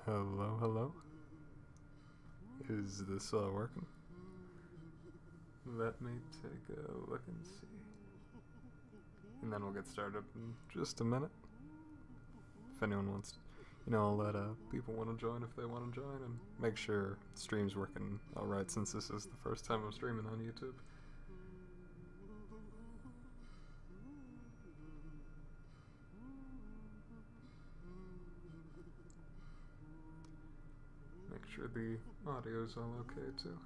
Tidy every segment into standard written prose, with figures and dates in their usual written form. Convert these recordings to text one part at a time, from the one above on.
Hello, hello. Is this all working? Let me take a look and see. And then we'll get started in just a minute. If anyone wants to, I'll let people want to join if they want to join, and make sure the stream's working alright since this is the first time I'm streaming on YouTube. Make sure the audio's all okay too.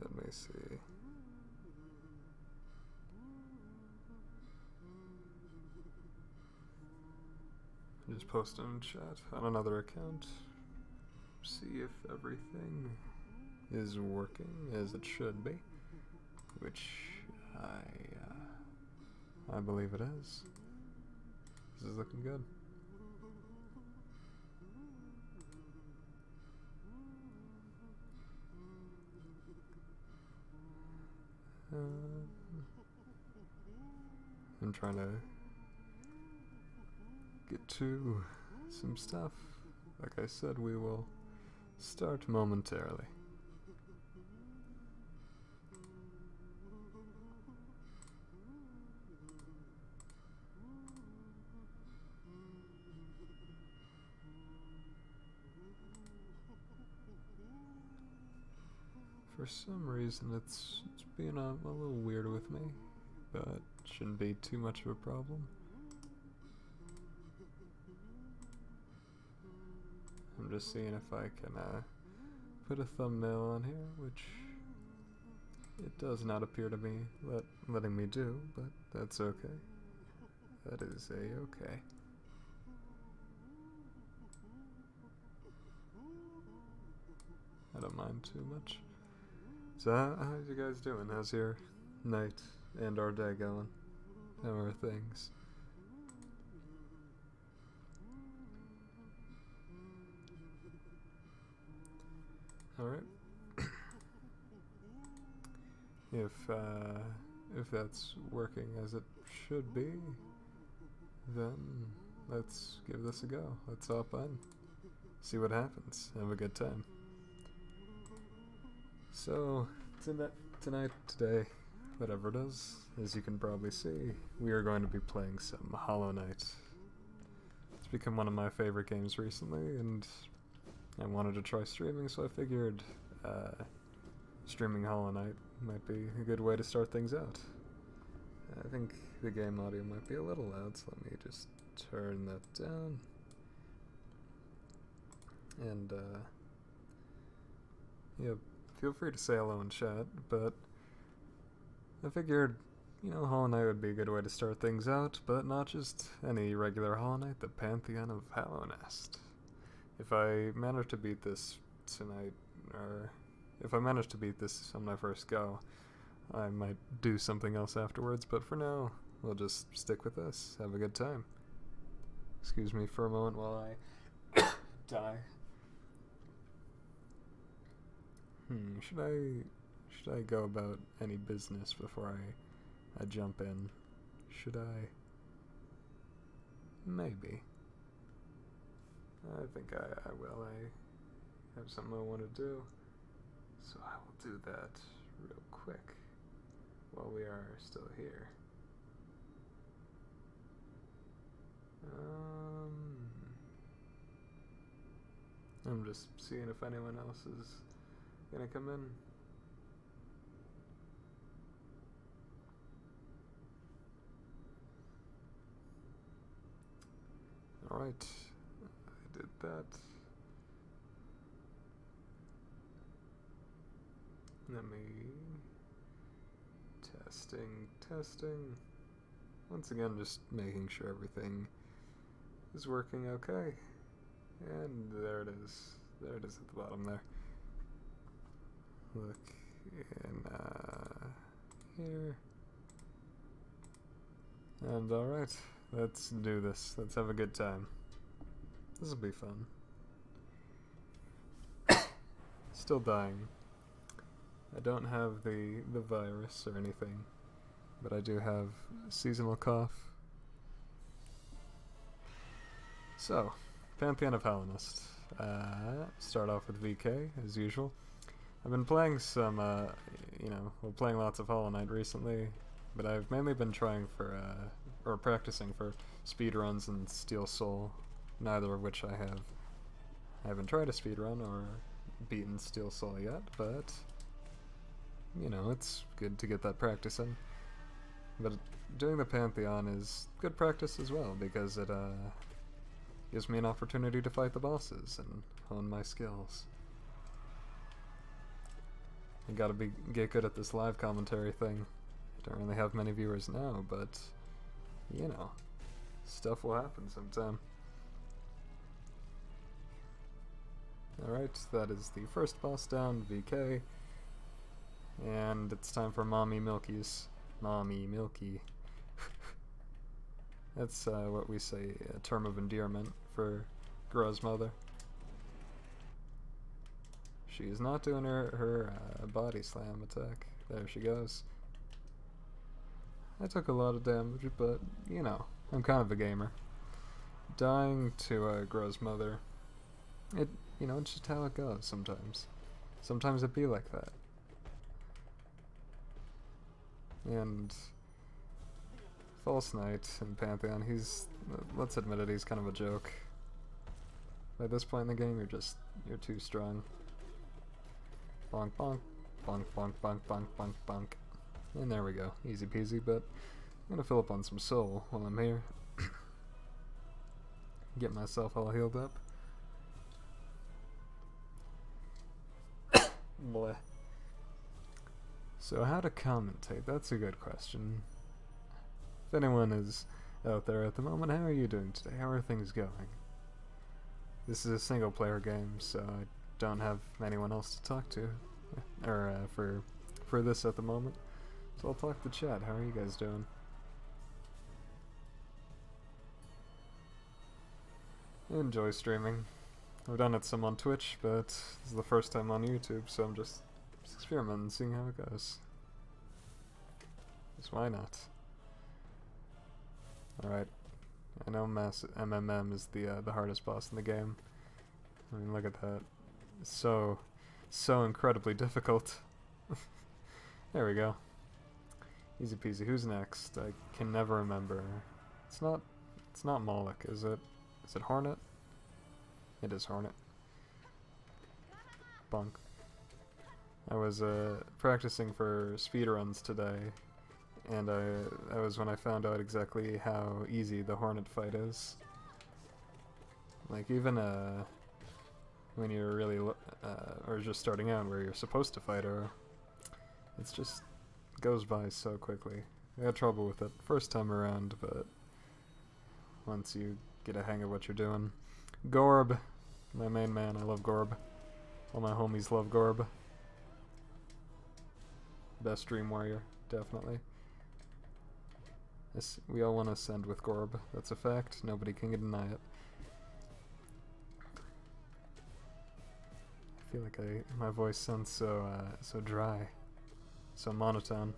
Let me see. Just post in chat on another account. See if everything is working as it should be, which I believe it is. This is looking good. I'm trying to get to some stuff. Like I said, we will start momentarily. For some reason, it's being a little weird with me, but shouldn't be too much of a problem. I'm just seeing if I can put a thumbnail on here, which it does not appear to be letting me do, but that's okay. That is a-okay. I don't mind too much. So how's you guys doing? How's your night and our day going? How are things? Alright. If that's working as it should be, then let's give this a go. Let's hop in. See what happens. Have a good time. So, today, whatever it is, as you can probably see, we are going to be playing some Hallownest. It's become one of my favorite games recently, and I wanted to try streaming, so I figured streaming Hallownest might be a good way to start things out. I think the game audio might be a little loud, so let me just turn that down. And, yeah, feel free to say hello in chat, but I figured, Hallownest would be a good way to start things out, but not just any regular Hallownest, the Pantheon of Hallownest. If I manage to beat this tonight, or if I manage to beat this on my first go, I might do something else afterwards, but for now, we'll just stick with this. Have a good time. Excuse me for a moment while I die. Should I go about any business before I jump in? Should I? Maybe. I think I will. I have something I want to do, so I will do that real quick while we are still here. I'm just seeing if anyone else is gonna come in. Alright, I did that. Let me... Testing. Once again, just making sure everything is working okay. And there it is. There it is at the bottom there. Look in here. And alright, let's do this. Let's have a good time. This will be fun. Still dying. I don't have the virus or anything, but I do have seasonal cough. So, Pantheon of Hallownest. Start off with VK, as usual. I've been playing some, playing lots of Hollow Knight recently, but I've mainly been trying for, or practicing for speedruns and Steel Soul, neither of which I have. I haven't tried a speedrun or beaten Steel Soul yet, but, you know, it's good to get that practice in. But doing the Pantheon is good practice as well, because it, gives me an opportunity to fight the bosses and hone my skills. I gotta get good at this live commentary thing. Don't really have many viewers now, but, you know, stuff will happen sometime. Alright, that is the first boss down, VK. And it's time for Mommy Milky's. Mommy Milky. That's what we say, a term of endearment for Gro's mother. She is not doing her body slam attack. There she goes. I took a lot of damage, but, you know, I'm kind of a gamer. Dying to Gro's mother, you know, it's just how it goes sometimes. Sometimes it be like that. And False Knight in Pantheon, let's admit it, he's kind of a joke. By this point in the game, you're too strong. Bonk bonk, bonk bonk bonk bonk bonk bonk. And there we go, easy peasy, but I'm gonna fill up on some soul while I'm here. Get myself all healed up. Bleh. So how to commentate, that's a good question. If anyone is out there at the moment, how are you doing today? How are things going? This is a single player game, so I don't have anyone else to talk to, or for this at the moment. So I'll talk to chat. How are you guys doing? I enjoy streaming. I've done it some on Twitch, but this is the first time on YouTube, so I'm just experimenting, seeing how it goes. Just why not? Alright. I know MMM is the hardest boss in the game. I mean, look at that. It's so incredibly difficult. There we go. Easy peasy. Who's next? I can never remember. It's not Moloch, is it? Is it Hornet? It is Hornet. Bonk. I was practicing for speedruns today, and that was when I found out exactly how easy the Hornet fight is. Like, even when you're really or just starting out where you're supposed to fight her, it's just goes by so quickly. I had trouble with it first time around, but once you get a hang of what you're doing. Gorb, my main man. I love Gorb. All my homies love Gorb. Best Dream Warrior, definitely. We all want to ascend with Gorb. That's a fact. Nobody can deny it. I feel like my voice sounds so dry, so monotone.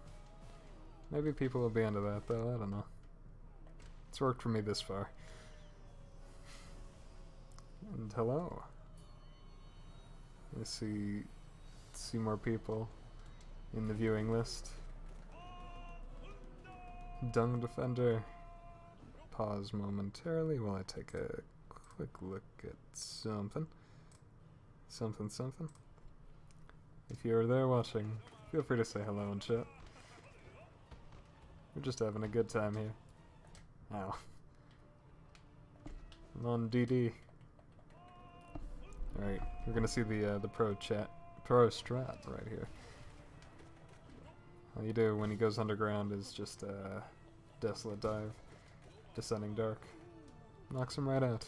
Maybe people will be into that, though. I don't know. It's worked for me this far. And hello. I see more people in the viewing list. Dung Defender. Pause momentarily while I take a quick look at something. Something. If you're there watching, feel free to say hello in chat. We're just having a good time here. Ow. I'm on DD. Alright, we're gonna see the pro strat right here. All you do when he goes underground is just Desolate Dive, Descending Dark. Knocks him right out.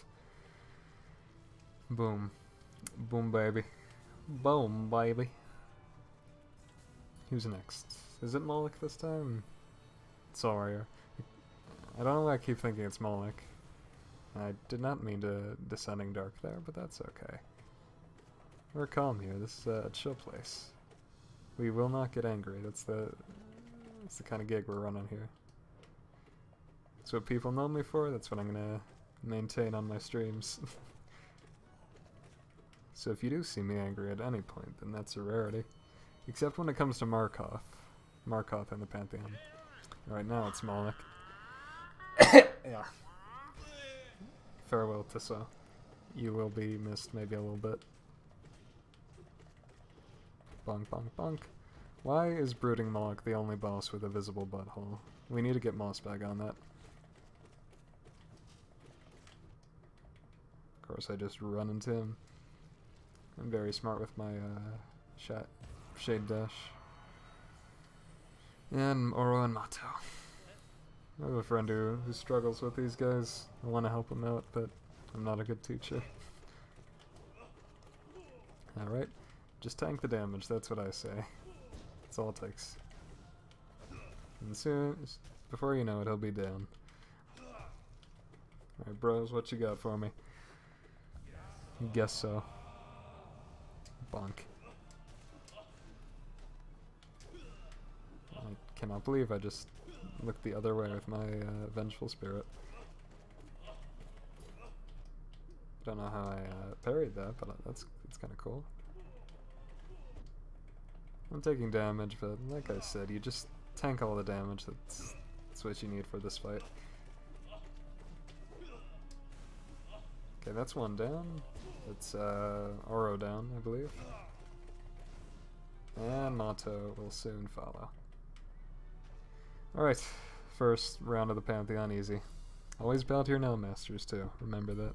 Boom. Boom, baby. Boom, baby. Who's next? Is it Moloch this time? Sorry. I don't know why I keep thinking it's Moloch. I did not mean to Descending Dark there, but that's okay. We're calm here. This is a chill place. We will not get angry. That's the kind of gig we're running here. That's what people know me for. That's what I'm gonna maintain on my streams. So if you do see me angry at any point, then that's a rarity. Except when it comes to Markov. Markov and the Pantheon. Right now it's Moloch. Yeah. Farewell, Tissa. You will be missed maybe a little bit. Bonk, bonk, bonk. Why is Brooding Moloch the only boss with a visible butthole? We need to get Mossbag on that. Of course, I just run into him. I'm very smart with my Shade Dash. And Oro and Mato. I have a friend who struggles with these guys. I want to help him out, but I'm not a good teacher. Alright, just tank the damage, that's what I say. That's all it takes. And soon, before you know it, he'll be down. Alright, bros, what you got for me? Guess so. Bonk. I cannot believe I just looked the other way with my Vengeful Spirit. Don't know how I parried that, but it's kind of cool. I'm taking damage, but like I said, you just tank all the damage. That's what you need for this fight. Okay, that's one down. It's Oro down, I believe. And Mato will soon follow. Alright, first round of the Pantheon, easy. Always bow to your nail masters too, remember that.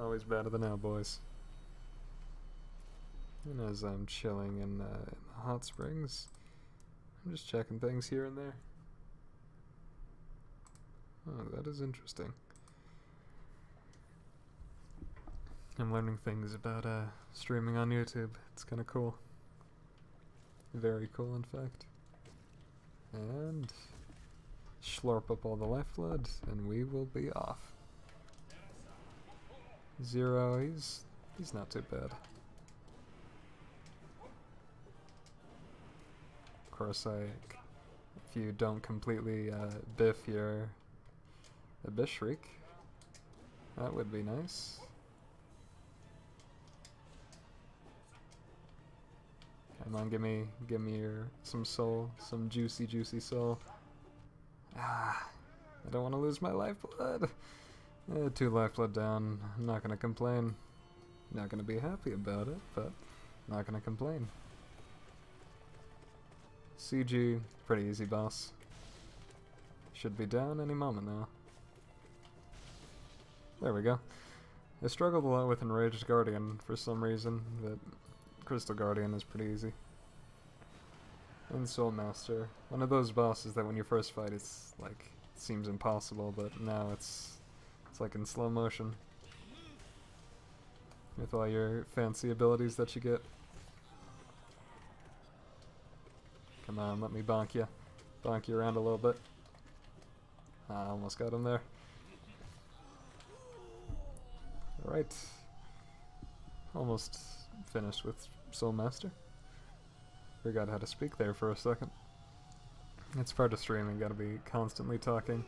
Always bow to the nail boys. And as I'm chilling in the hot springs, I'm just checking things here and there. Oh, that is interesting. I'm learning things about streaming on YouTube. It's kind of cool. Very cool, in fact. And slurp up all the life blood, and we will be off. Zero, he's not too bad. Of course, if you don't completely biff your Abyss Shriek, that would be nice. Come on, give me some soul, some juicy soul. Ah, I don't want to lose my lifeblood. 2 lifeblood down. I'm not gonna complain. Not gonna be happy about it, but not gonna complain. CG, pretty easy boss. Should be down any moment now. There we go. I struggled a lot with Enraged Guardian for some reason, but Crystal Guardian is pretty easy. And Soul Master. One of those bosses that when you first fight it's like, it seems impossible, but now it's like in slow motion. With all your fancy abilities that you get. Come on, let me bonk you. Bonk you around a little bit. I almost got him there. Alright. Almost finished with Soul Master. Forgot how to speak there for a second. It's part of streaming, gotta be constantly talking.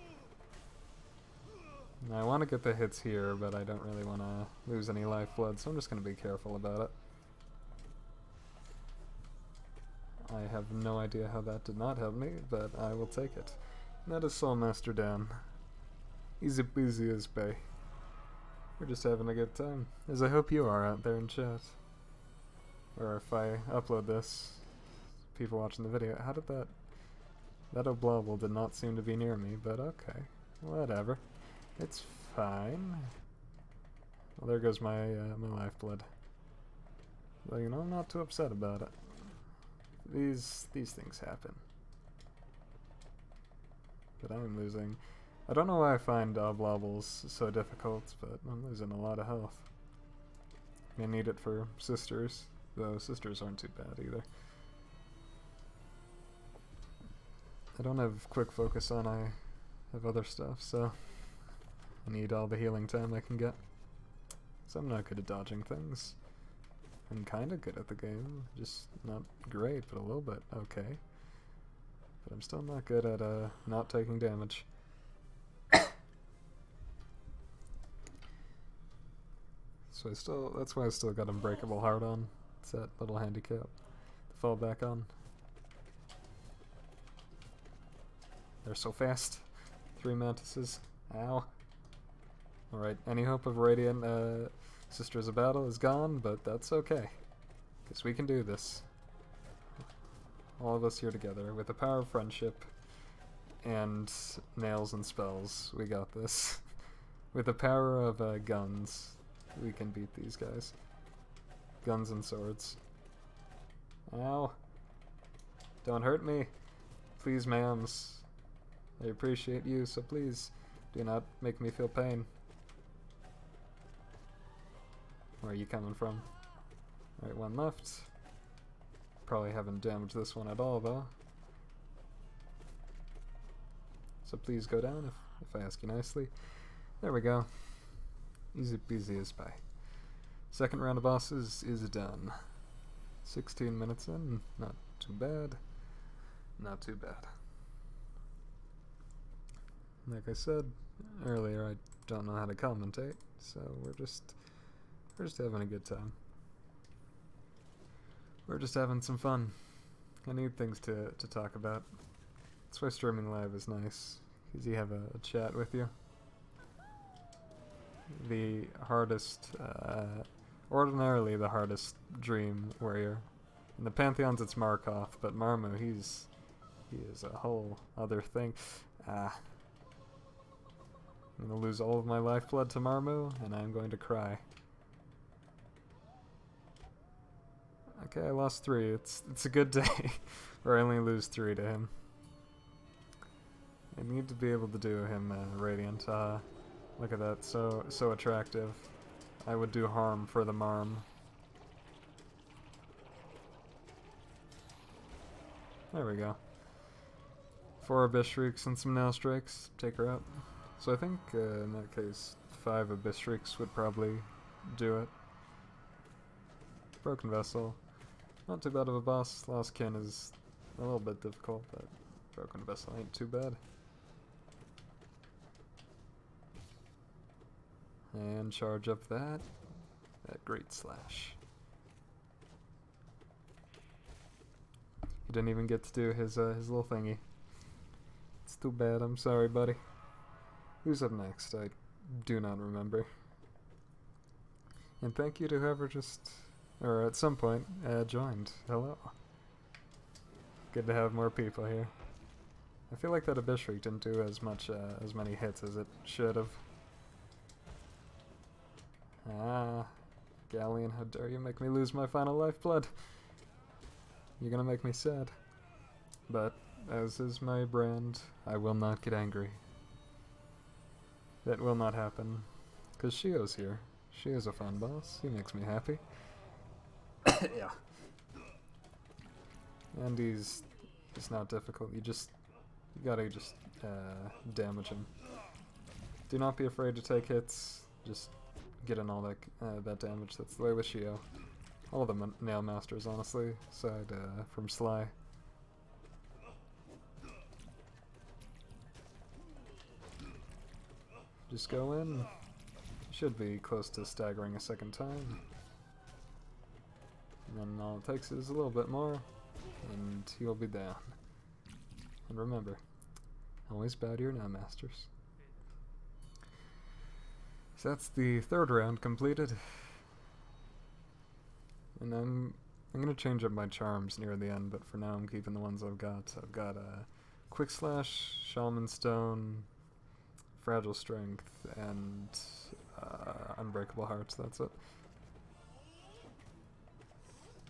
Now, I want to get the hits here, but I don't really want to lose any lifeblood, so I'm just going to be careful about it. I have no idea how that did not help me, but I will take it. And that is Soul Master down. Easy peasy as bay. We're just having a good time, as I hope you are out there in chat. Or if I upload this, people watching the video, how did that... That oblobble did not seem to be near me, but okay. Whatever. It's fine. Well, there goes my my lifeblood. Well, you know, I'm not too upset about it. These things happen. But I am losing... I don't know why I find oblobbles so difficult, but I'm losing a lot of health. I need it for sisters, though sisters aren't too bad either. I don't have quick focus on, I have other stuff, so I need all the healing time I can get. So I'm not good at dodging things. I'm kinda good at the game, just not great, but a little bit okay. But I'm still not good at not taking damage. So that's why I still got Unbreakable Heart on. It's that little handicap to fall back on. They're so fast. 3 mantises. Ow. Alright, any hope of Radiant Sisters of Battle is gone, but that's okay. Because we can do this. All of us here together, with the power of friendship and nails and spells, we got this. With the power of guns, we can beat these guys. Guns and swords. Ow. Don't hurt me. Please, ma'ams. I appreciate you, so please do not make me feel pain. Where are you coming from? Alright, one left. Probably haven't damaged this one at all, though. So please go down if I ask you nicely. There we go. Easy peasy as pie. Second round of bosses is done. 16 minutes in, not too bad. Not too bad. Like I said earlier, I don't know how to commentate, so we're just having a good time. We're just having some fun. I need things to talk about. That's why streaming live is nice, because you have a chat with you. The hardest, ordinarily the hardest dream warrior. In the Pantheons it's Markov, but Marmu, he is a whole other thing. I'm gonna lose all of my lifeblood to Marmu, and I'm going to cry. Okay, I lost 3. It's a good day, where I only lose 3 to him. I need to be able to do him Radiant. Look at that, so attractive. I would do harm for the Marm. There we go. 4 Abyss Shrieks and some Nail Strikes. Take her out. So I think, in that case, 5 Abyss Shrieks would probably do it. Broken Vessel. Not too bad of a boss. Lost Kin is a little bit difficult, but Broken Vessel ain't too bad. And charge up that Great Slash. He didn't even get to do his little thingy. It's too bad, I'm sorry, buddy. Who's up next? I do not remember. And thank you to whoever just, or at some point, joined. Hello. Good to have more people here. I feel like that Abyss Shriek didn't do as many hits as it should have. Galleon, how dare you make me lose my final lifeblood? You're gonna make me sad. But, as is my brand, I will not get angry. That will not happen. Because Shio's here. Shio's a fun boss. He makes me happy. Yeah. And he's not difficult. You gotta damage him. Do not be afraid to take hits. Just get in all that damage. That's the way with Shio. All the Nail Masters, honestly, aside from Sly. Just go in. Should be close to staggering a second time. And then all it takes is a little bit more, and he will be down. And remember, always bow to your Nail Masters. So that's the 3rd round completed. And I'm gonna change up my charms near the end, but for now I'm keeping the ones I've got. I've got Quick Slash, Shaman Stone, Fragile Strength, and Unbreakable Hearts. That's it.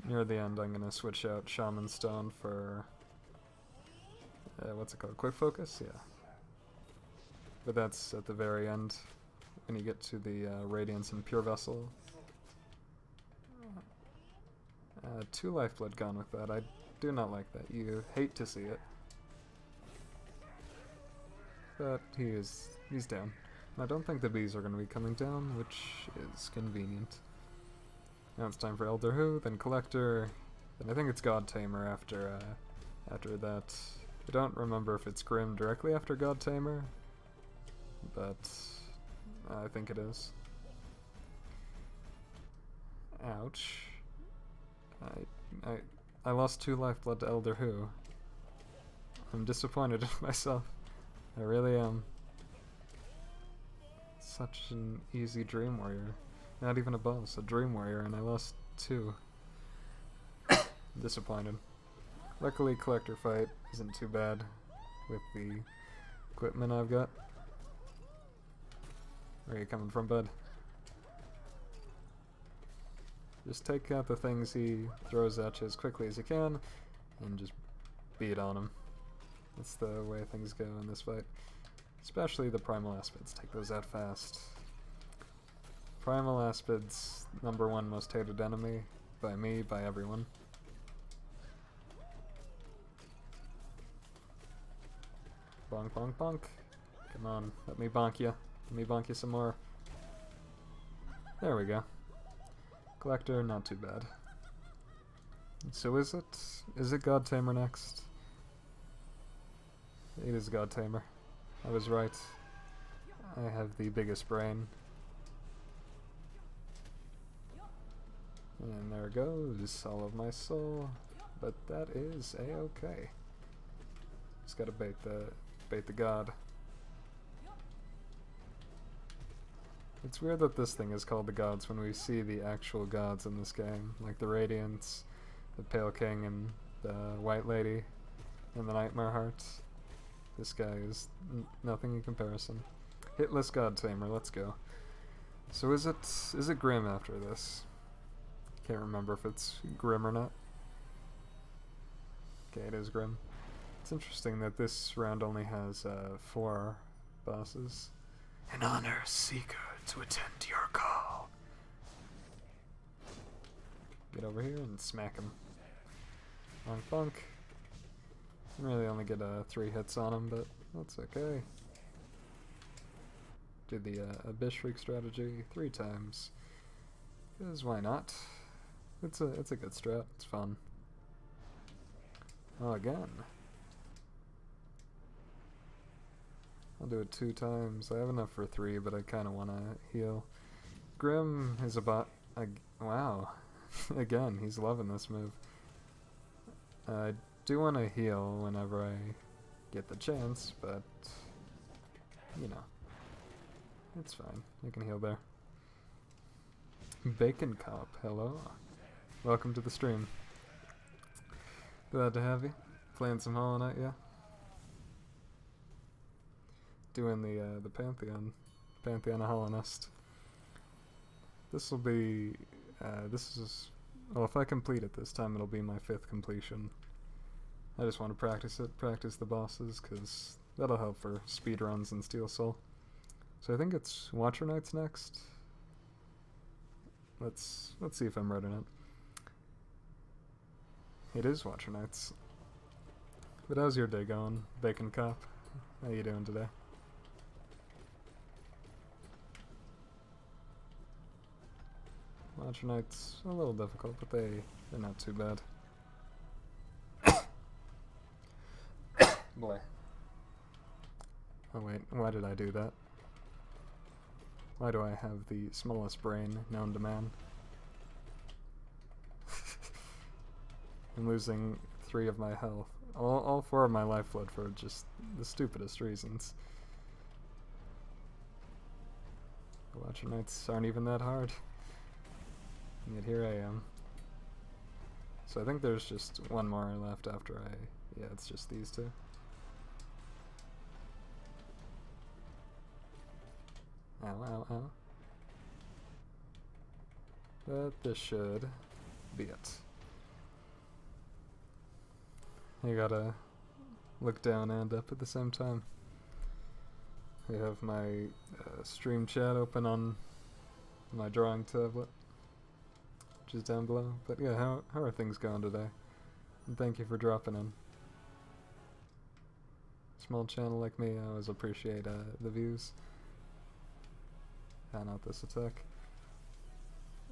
Near the end I'm gonna switch out Shaman Stone for what's it called? Quick Focus? Yeah. But that's at the very end. When you get to the Radiance and Pure Vessel. 2 lifeblood gone with that. I do not like that. You hate to see it. But he's down. And I don't think the bees are going to be coming down, which is convenient. Now it's time for Elder Who, then Collector, then I think it's God Tamer after that. I don't remember if it's Grim directly after God Tamer, but I think it is. Ouch. I lost 2 lifeblood to Elder Who. I'm disappointed in myself. I really am. Such an easy Dream Warrior. Not even a boss, a Dream Warrior, and I lost 2. Disappointed. Luckily, Collector fight isn't too bad with the equipment I've got. Where are you coming from, bud? Just take out the things he throws at you as quickly as you can, and just beat on him. That's the way things go in this fight. Especially the Primal Aspids, take those out fast. Primal Aspids, #1 most hated enemy, by me, by everyone. Bonk, bonk, bonk. Come on, let me bonk you. Let me bonk you some more. There we go. Collector, not too bad. So is it God Tamer next? It is God Tamer. I was right. I have the biggest brain. And there goes all of my soul. But that is a-okay. Just gotta bait the god. It's weird that this thing is called the gods when we see the actual gods in this game, like the Radiance, the Pale King, and the White Lady, and the Nightmare Hearts. This guy is nothing in comparison. Hitless God Tamer, let's go. So is it Grim after this? Can't remember if it's Grim or not. Okay, it is Grim. It's interesting that this round only has 4 bosses. An honor seeker to attend to your call. Get over here and smack him. Bonk bonk. Really only get 3 hits on him, but that's okay. Do the Abyss Shriek strategy 3 times. Because why not? It's a good strat. It's fun. Oh, again. I'll do it 2 times. I have enough for 3, but I kind of want to heal. Grim is a bot. Wow. Again, he's loving this move. I do want to heal whenever I get the chance, but, you know, it's fine. I can heal there. Bacon Cop, hello. Welcome to the stream. Glad to have you. Playing some Hollow Knight, yeah? Doing the Pantheon of Hallownest. This will be, well, if I complete it this time, it'll be my 5th completion. I just want to practice the bosses, because that'll help for speedruns and Steel Soul. So I think it's Watcher Knights next. Let's see if I'm right or not. It is Watcher Knights. But how's your day going, Bacon Cop? How you doing today? Watcher Knights a little difficult, but they're not too bad. Boy. Oh wait, why did I do that? Why do I have the smallest brain known to man? I'm losing 3 of my health. All 4 of my lifeblood for just the stupidest reasons. The Watcher Knights aren't even that hard. And yet here I am. So I think there's just 1 more left after yeah, it's just these 2. Ow, ow, ow. But this should be it. You gotta look down and up at the same time. I have my stream chat open on my drawing tablet, which is down below. But yeah, how are things going today? And thank you for dropping in. Small channel like me, I always appreciate the views. Not this attack.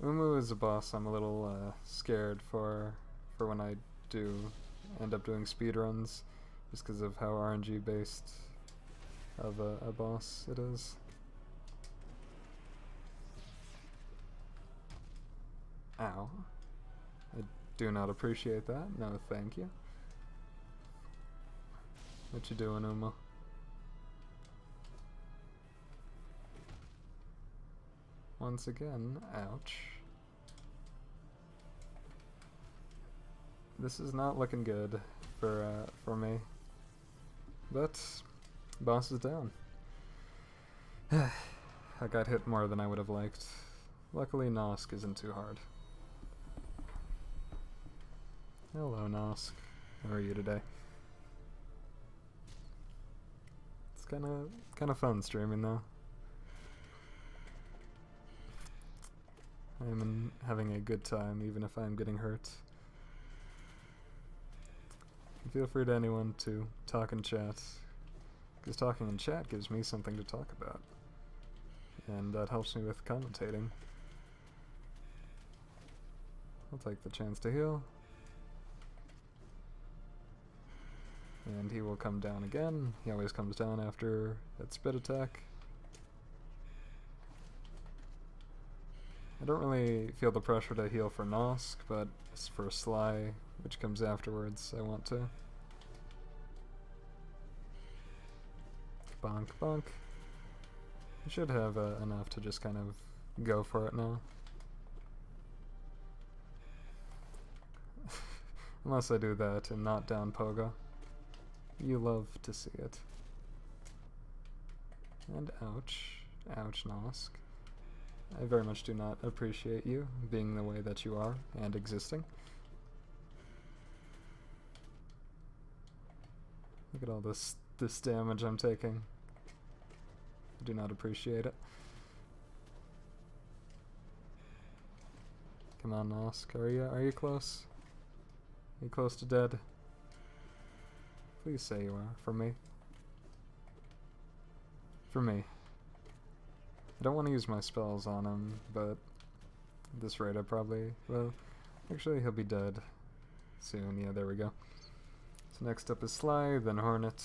Umu is a boss I'm a little scared for when I do end up doing speedruns, just because of how RNG based of a boss it is. Ow. I do not appreciate that. No, thank you. What you doing, Uma? Once again, ouch. This is not looking good for me. But boss is down. I got hit more than I would have liked. Luckily, Nosk isn't too hard. Hello, Nosk. How are you today? It's kind of fun streaming though. I'm having a good time, even if I'm getting hurt. Feel free to anyone to talk in chat, because talking in chat gives me something to talk about, and that helps me with commentating. I'll take the chance to heal. And he will come down again. He always comes down after that spit attack. I don't really feel the pressure to heal for Nosk, but for Sly, which comes afterwards, I want to. Bonk, bonk. I should have enough to just kind of go for it now. Unless I do that and not down Pogo. You love to see it. And ouch. Ouch, Nosk. I very much do not appreciate you being the way that you are and existing. Look at all this damage I'm taking. I do not appreciate it. Come on, Nosk. Are you close? Are you close to dead? Please say you are, for me. For me. I don't want to use my spells on him, but at this rate I probably will. Actually, he'll be dead soon. Yeah, there we go. So next up is Sly, then Hornet,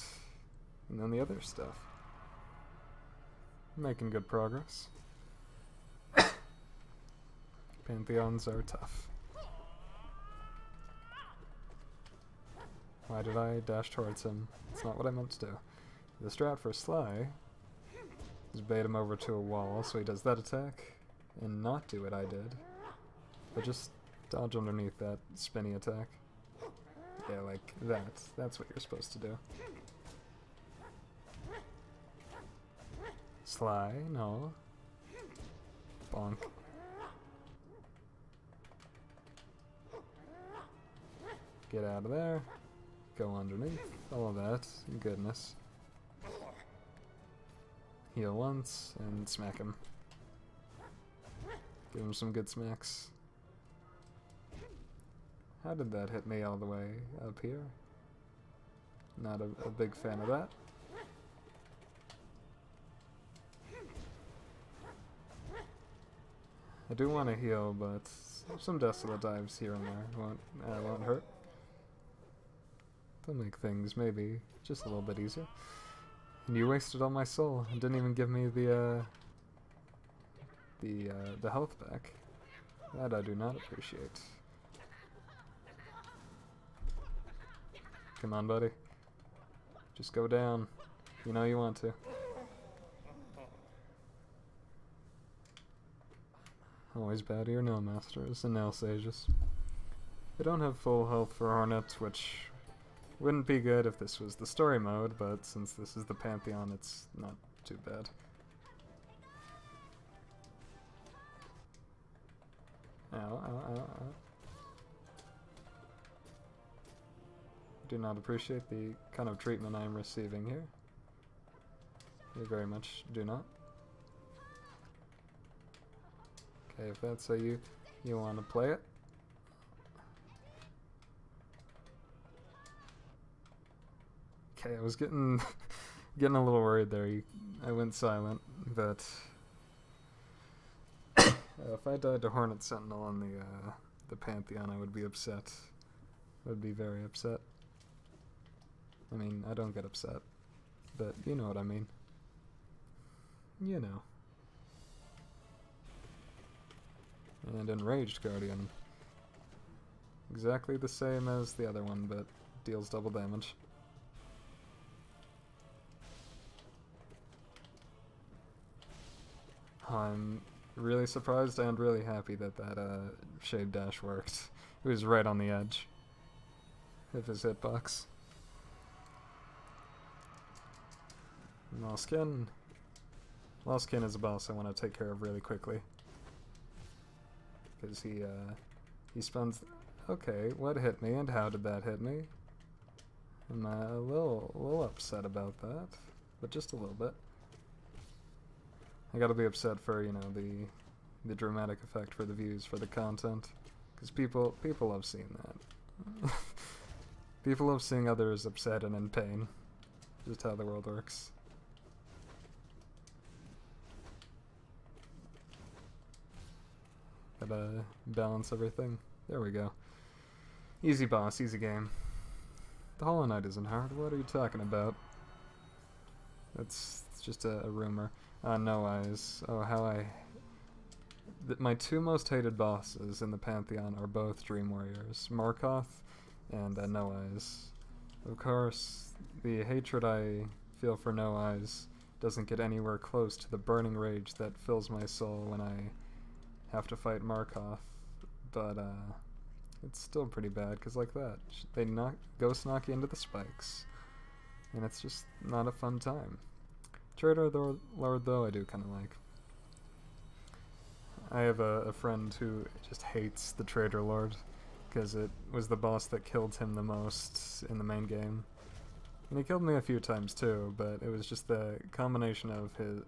and then the other stuff. Making good progress. Pantheons are tough. Why did I dash towards him? That's not what I meant to do. The strat for Sly is bait him over to a wall so he does that attack and not do what I did, but just dodge underneath that spinny attack. Yeah, like that. That's what you're supposed to do. Sly, no. Bonk. Get out of there. Go underneath. All of that. Goodness. Heal once and smack him. Give him some good smacks. How did that hit me all the way up here? Not a big fan of that. I do want to heal, but some desolate dives here and there won't hurt. They'll make things maybe just a little bit easier. And you wasted all my soul and didn't even give me the health back. That I do not appreciate. Come on, buddy. Just go down. You know you want to. Always bow to your nail masters and nail sages. I don't have full health for Hornet, which wouldn't be good if this was the story mode, but since this is the Pantheon, it's not too bad. Ow, ow, ow, ow. Do not appreciate the kind of treatment I am receiving here. You very much do not. Okay, if that's how you want to play it. Okay, I was getting a little worried there. I went silent, but If I died to Hornet Sentinel on the Pantheon, I would be upset. I would be very upset. I mean, I don't get upset, but you know what I mean. You know. And Enraged Guardian. Exactly the same as the other one, but deals double damage. I'm really surprised and really happy that that Shade Dash worked. It was right on the edge of his hitbox. Lostkin. Lostkin is a boss I want to take care of really quickly. Because he spends... Okay, what hit me and how did that hit me? I'm a little upset about that, but just a little bit. I gotta be upset for, you know, the dramatic effect for the views, for the content. Because people love seeing that. People love seeing others upset and in pain. Just how the world works. Gotta balance everything. There we go. Easy boss, easy game. The Hollow Knight isn't hard. What are you talking about? It's just a rumor. No Eyes. Oh, how I... my two most hated bosses in the Pantheon are both Dream Warriors. Markoth and No Eyes. Of course, the hatred I feel for No Eyes doesn't get anywhere close to the burning rage that fills my soul when I have to fight Markoth. But, it's still pretty bad, because like that, they ghost knock you into the spikes. And it's just not a fun time. Traitor Lord, though, I do kind of like. I have a friend who just hates the Traitor Lord, because it was the boss that killed him the most in the main game. And he killed me a few times too, but it was just the combination of his,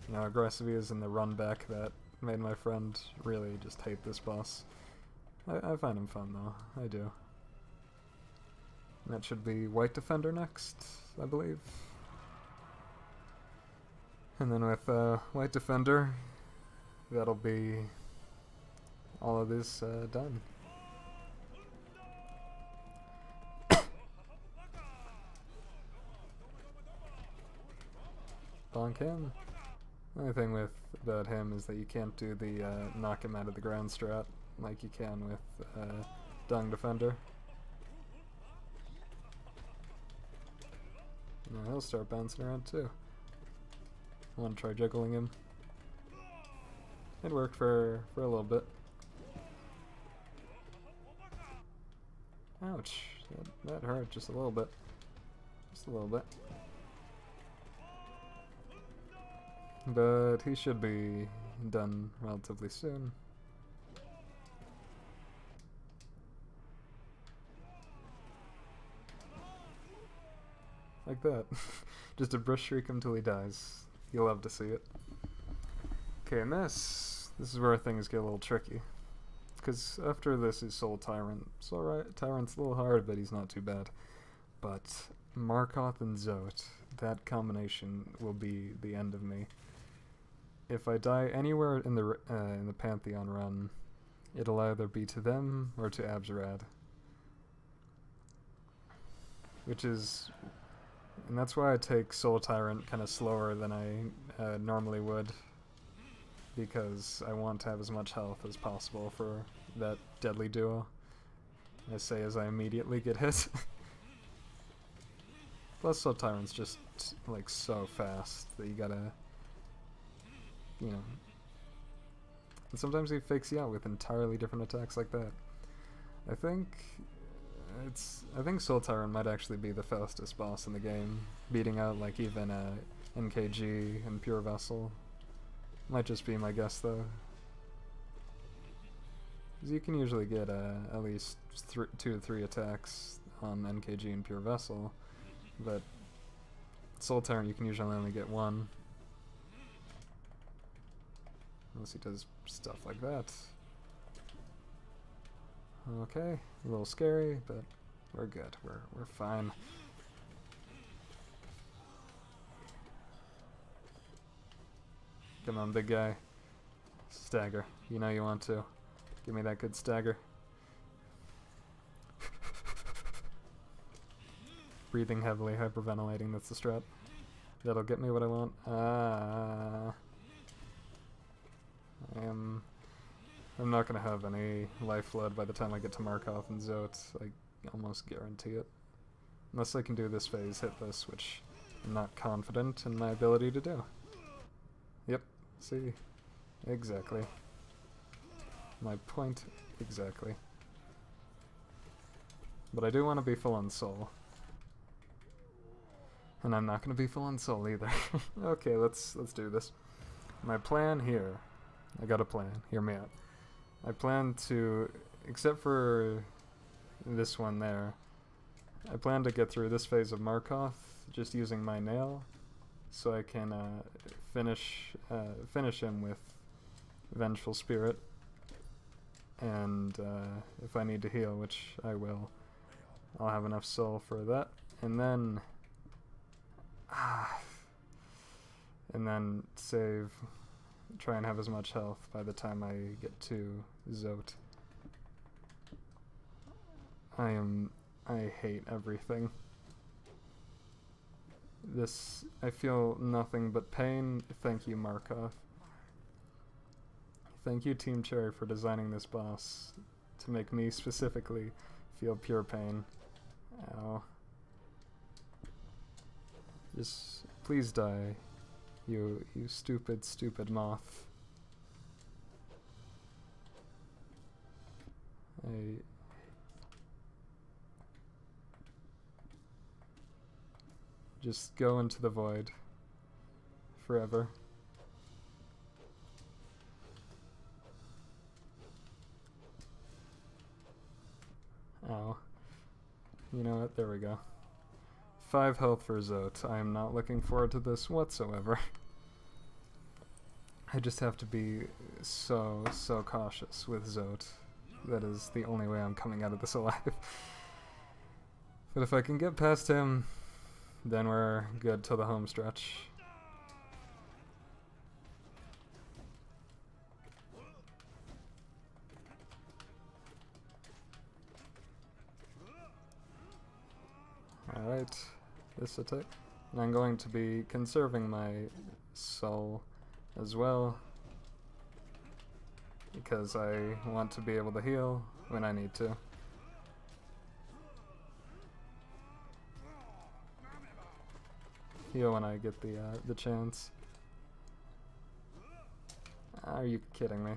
you know, aggressive he is and the run back that made my friend really just hate this boss. I find him fun though, I do. And that should be White Defender next, I believe. And then with White Defender, that'll be all of this done. Bonk him. The only thing about him is that you can't do the knock him out of the ground strat like you can with Dung Defender. Now he'll start bouncing around too. I want to try juggling him. It worked for a little bit. Ouch, that hurt just a little bit. Just a little bit. But he should be done relatively soon. Like that. Just a brush streak him till he dies. You'll love to see it. Okay, and this is where things get a little tricky. Because after this is Soul Tyrant. Soul Tyrant's a little hard, but he's not too bad. But Markoth and Zote, that combination will be the end of me. If I die anywhere in the Pantheon run, it'll either be to them or to Abzerad. Which is... and that's why I take Soul Tyrant kind of slower than I normally would. Because I want to have as much health as possible for that deadly duo. I say as I immediately get hit. Plus Soul Tyrant's just like so fast that you gotta... you know. And sometimes he fakes you out with entirely different attacks like that. I think Soul Tyrant might actually be the fastest boss in the game, beating out like even NKG and Pure Vessel. Might just be my guess though. Because you can usually get at least 2 to 3 attacks on NKG and Pure Vessel, but Soul Tyrant you can usually only get 1. Unless he does stuff like that. Okay, a little scary, but we're good. We're fine. Come on, big guy. Stagger. You know you want to. Give me that good stagger. Breathing heavily, hyperventilating, that's the strat. That'll get me what I want. I'm not gonna have any lifeblood by the time I get to Markov and Zote. I almost guarantee it. Unless I can do this phase, hit this, which I'm not confident in my ability to do. Yep, see? Exactly. My point exactly. But I do want to be full on soul. And I'm not going to be full on soul either. Okay, let's do this. My plan here, I got a plan, hear me out. I plan to, except for this one there, I plan to get through this phase of Markov just using my nail, so I can finish him with Vengeful Spirit, and if I need to heal, which I will, I'll have enough soul for that, and then save, try and have as much health by the time I get to Zote. I hate everything. I feel nothing but pain. Thank you, Markov. Thank you, Team Cherry, for designing this boss to make me specifically feel pure pain. Ow. Just please die, you stupid, stupid moth. Just go into the void forever. Ow. You know what? There we go. 5 health for Zote. I am not looking forward to this whatsoever. I just have to be so cautious with Zote. That is the only way I'm coming out of this alive. But if I can get past him, then we're good till the home stretch. Alright, this attack. And I'm going to be conserving my soul as well, because I want to be able to heal when I need to. Heal when I get the chance. Are you kidding me?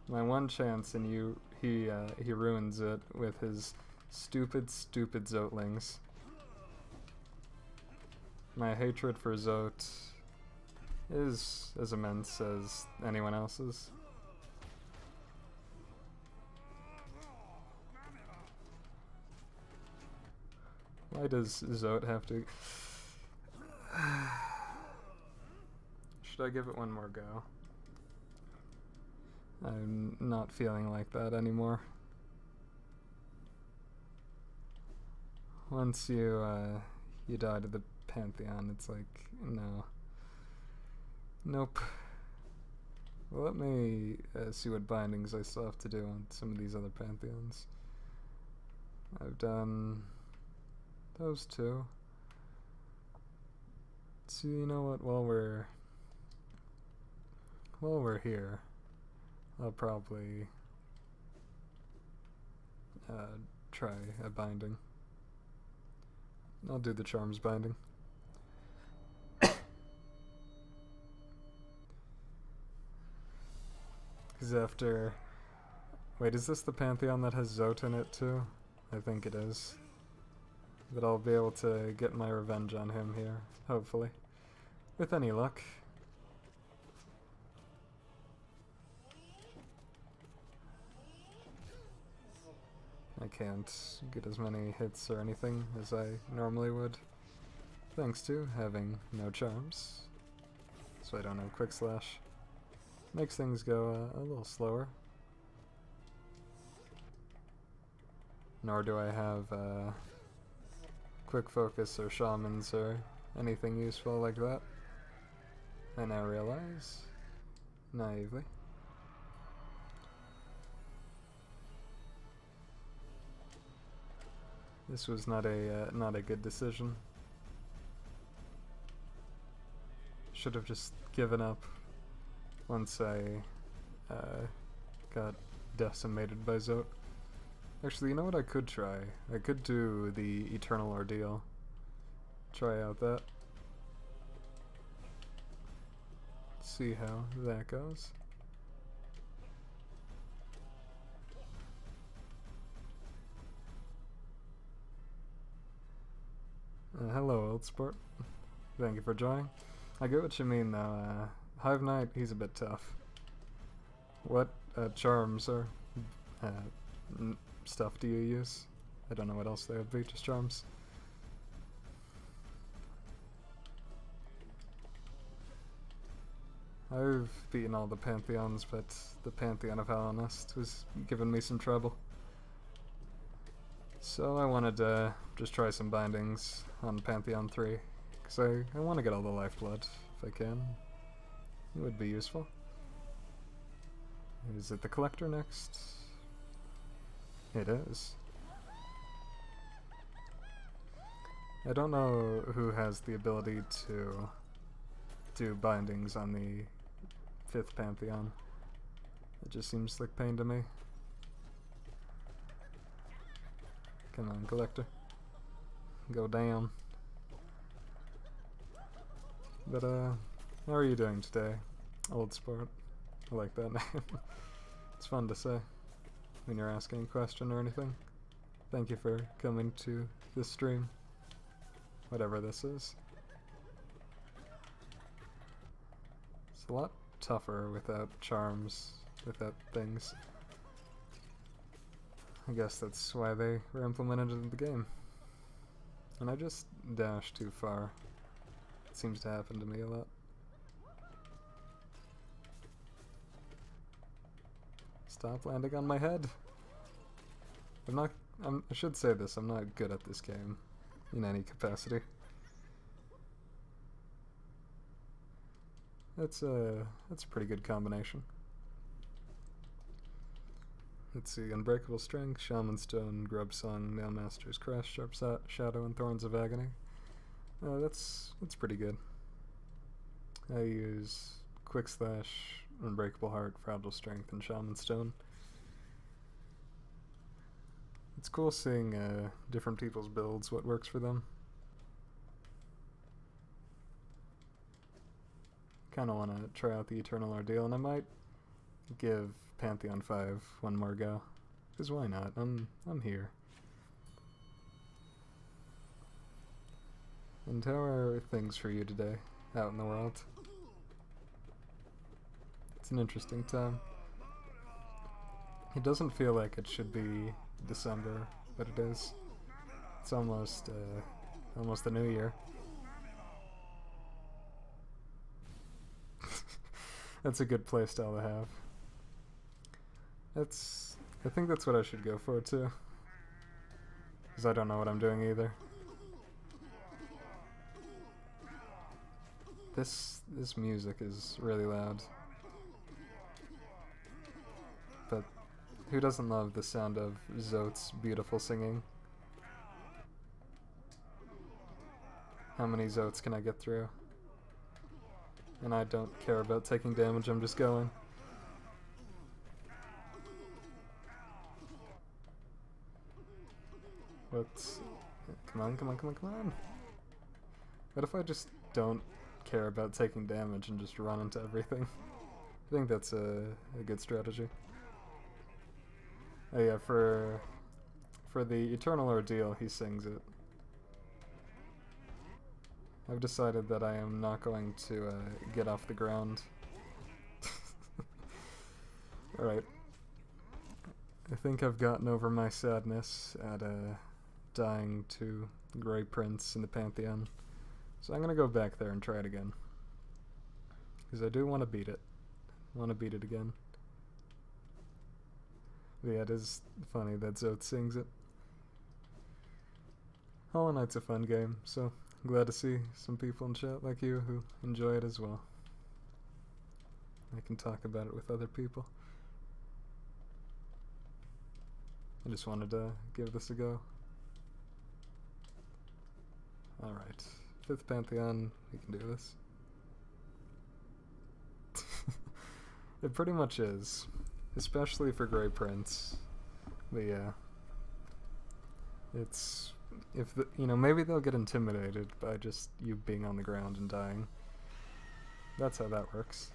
My one chance, and he ruins it with his stupid Zotelings. My hatred for Zote is as immense as anyone else's. Why does Zote have to... Should I give it one more go? I'm not feeling like that anymore. Once you die to the Pantheon, it's like, no. Nope. Well, let me see what bindings I still have to do on some of these other Pantheons. I've done those two. So you know what, while we're here, I'll probably try a binding. I'll do the charms binding. Because after... Wait, is this the Pantheon that has Zote in it too? I think it is. But I'll be able to get my revenge on him here, hopefully. With any luck. I can't get as many hits or anything as I normally would, thanks to having no charms. So I don't have Quick Slash. Makes things go a little slower. Nor do I have Quick Focus or Shamans or anything useful like that. I now realize, naively. This was not a good decision. Should have just given up once I got decimated by Zote. Actually, you know what I could try? I could do the Eternal Ordeal. Try out that. See how that goes. Hello, old sport. Thank you for joining. I get what you mean, though. Hive Knight, he's a bit tough. What charms or stuff do you use? I don't know what else they would be, just charms. I've beaten all the Pantheons, but the Pantheon of Hallownest was giving me some trouble. So I wanted to just try some bindings on Pantheon 3, because I want to get all the lifeblood, if I can. It would be useful. Is it the Collector next? It is. I don't know who has the ability to do bindings on the 5th Pantheon. It just seems like pain to me. Come on, Collector. Go down. But, how are you doing today, old sport? I like that name. It's fun to say when you're asking a question or anything. Thank you for coming to this stream. Whatever this is. It's a lot tougher without charms, without things. I guess that's why they were implemented in the game. And I just dash too far. It seems to happen to me a lot. Stop landing on my head. I should say this, I'm not good at this game in any capacity. That's a pretty good combination. Let's see, Unbreakable Strength, Shaman Stone, Grub Song, Nailmaster's Crash, Sharp Shadow, and Thorns of Agony. That's pretty good. I use Quick Slash, Unbreakable Heart, Fragile Strength, and Shaman Stone. It's cool seeing different people's builds, what works for them. Kinda wanna try out the Eternal Ordeal, and I might give Pantheon 5 one more go. Cause why not? I'm here. And how are things for you today, out in the world? It's an interesting time. It doesn't feel like it should be December, but it is. It's almost the new year. That's a good playstyle to have. I think that's what I should go for too. Because I don't know what I'm doing either. This music is really loud. But who doesn't love the sound of Zote's beautiful singing? How many Zotes can I get through? And I don't care about taking damage, I'm just going. What's... Come on, come on, come on, come on! What if I just don't care about taking damage and just run into everything? I think that's a good strategy. Oh yeah, for the Eternal Ordeal, he sings it. I've decided that I am not going to get off the ground. Alright. I think I've gotten over my sadness at dying to Grey Prince in the Pantheon. So I'm gonna go back there and try it again. Because I do want to beat it. Want to beat it again. But yeah, it is funny that Zote sings it. Hollow Knight's a fun game, so I'm glad to see some people in chat like you who enjoy it as well. I can talk about it with other people. I just wanted to give this a go. Alright. 5th Pantheon, we can do this. It pretty much is. Especially for Grey Prince. But yeah. It's... if the, you know, maybe they'll get intimidated by just you being on the ground and dying. That's how that works.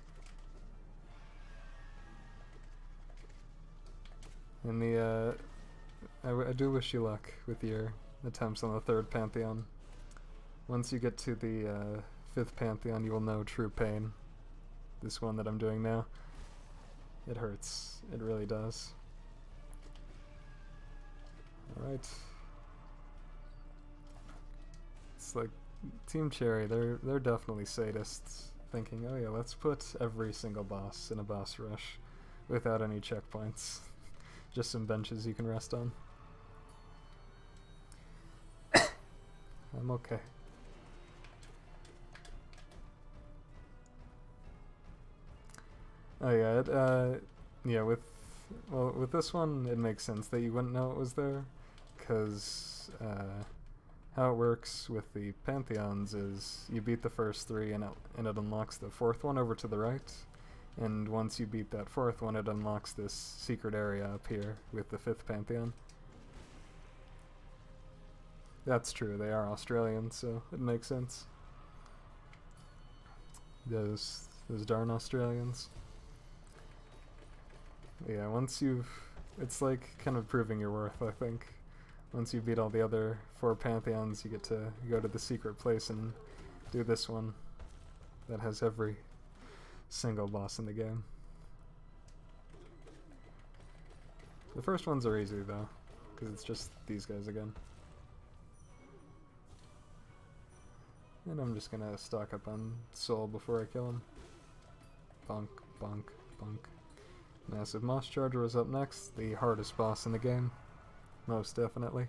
And the, I do wish you luck with your attempts on the 3rd Pantheon. Once you get to the 5th Pantheon, you will know true pain. This one that I'm doing now. It hurts. It really does. Alright. It's like Team Cherry, they're definitely sadists, thinking, oh yeah, let's put every single boss in a boss rush without any checkpoints. Just some benches you can rest on. I'm okay. Oh yeah, yeah, with this one, it makes sense that you wouldn't know it was there, because, how it works with the Pantheons is you beat the first 3 and it unlocks the 4th one over to the right, and once you beat that 4th one, it unlocks this secret area up here with the 5th Pantheon. That's true, they are Australian, so it makes sense. Those darn Australians. Yeah, once you've... it's like kind of proving your worth, I think. Once you beat all the other 4 Pantheons, you get to go to the secret place and do this one that has every single boss in the game. The first ones are easy, though, because it's just these guys again. And I'm just gonna stock up on soul before I kill him. Bonk, bonk, bonk. Massive Moss Charger was up next, the hardest boss in the game. Most definitely.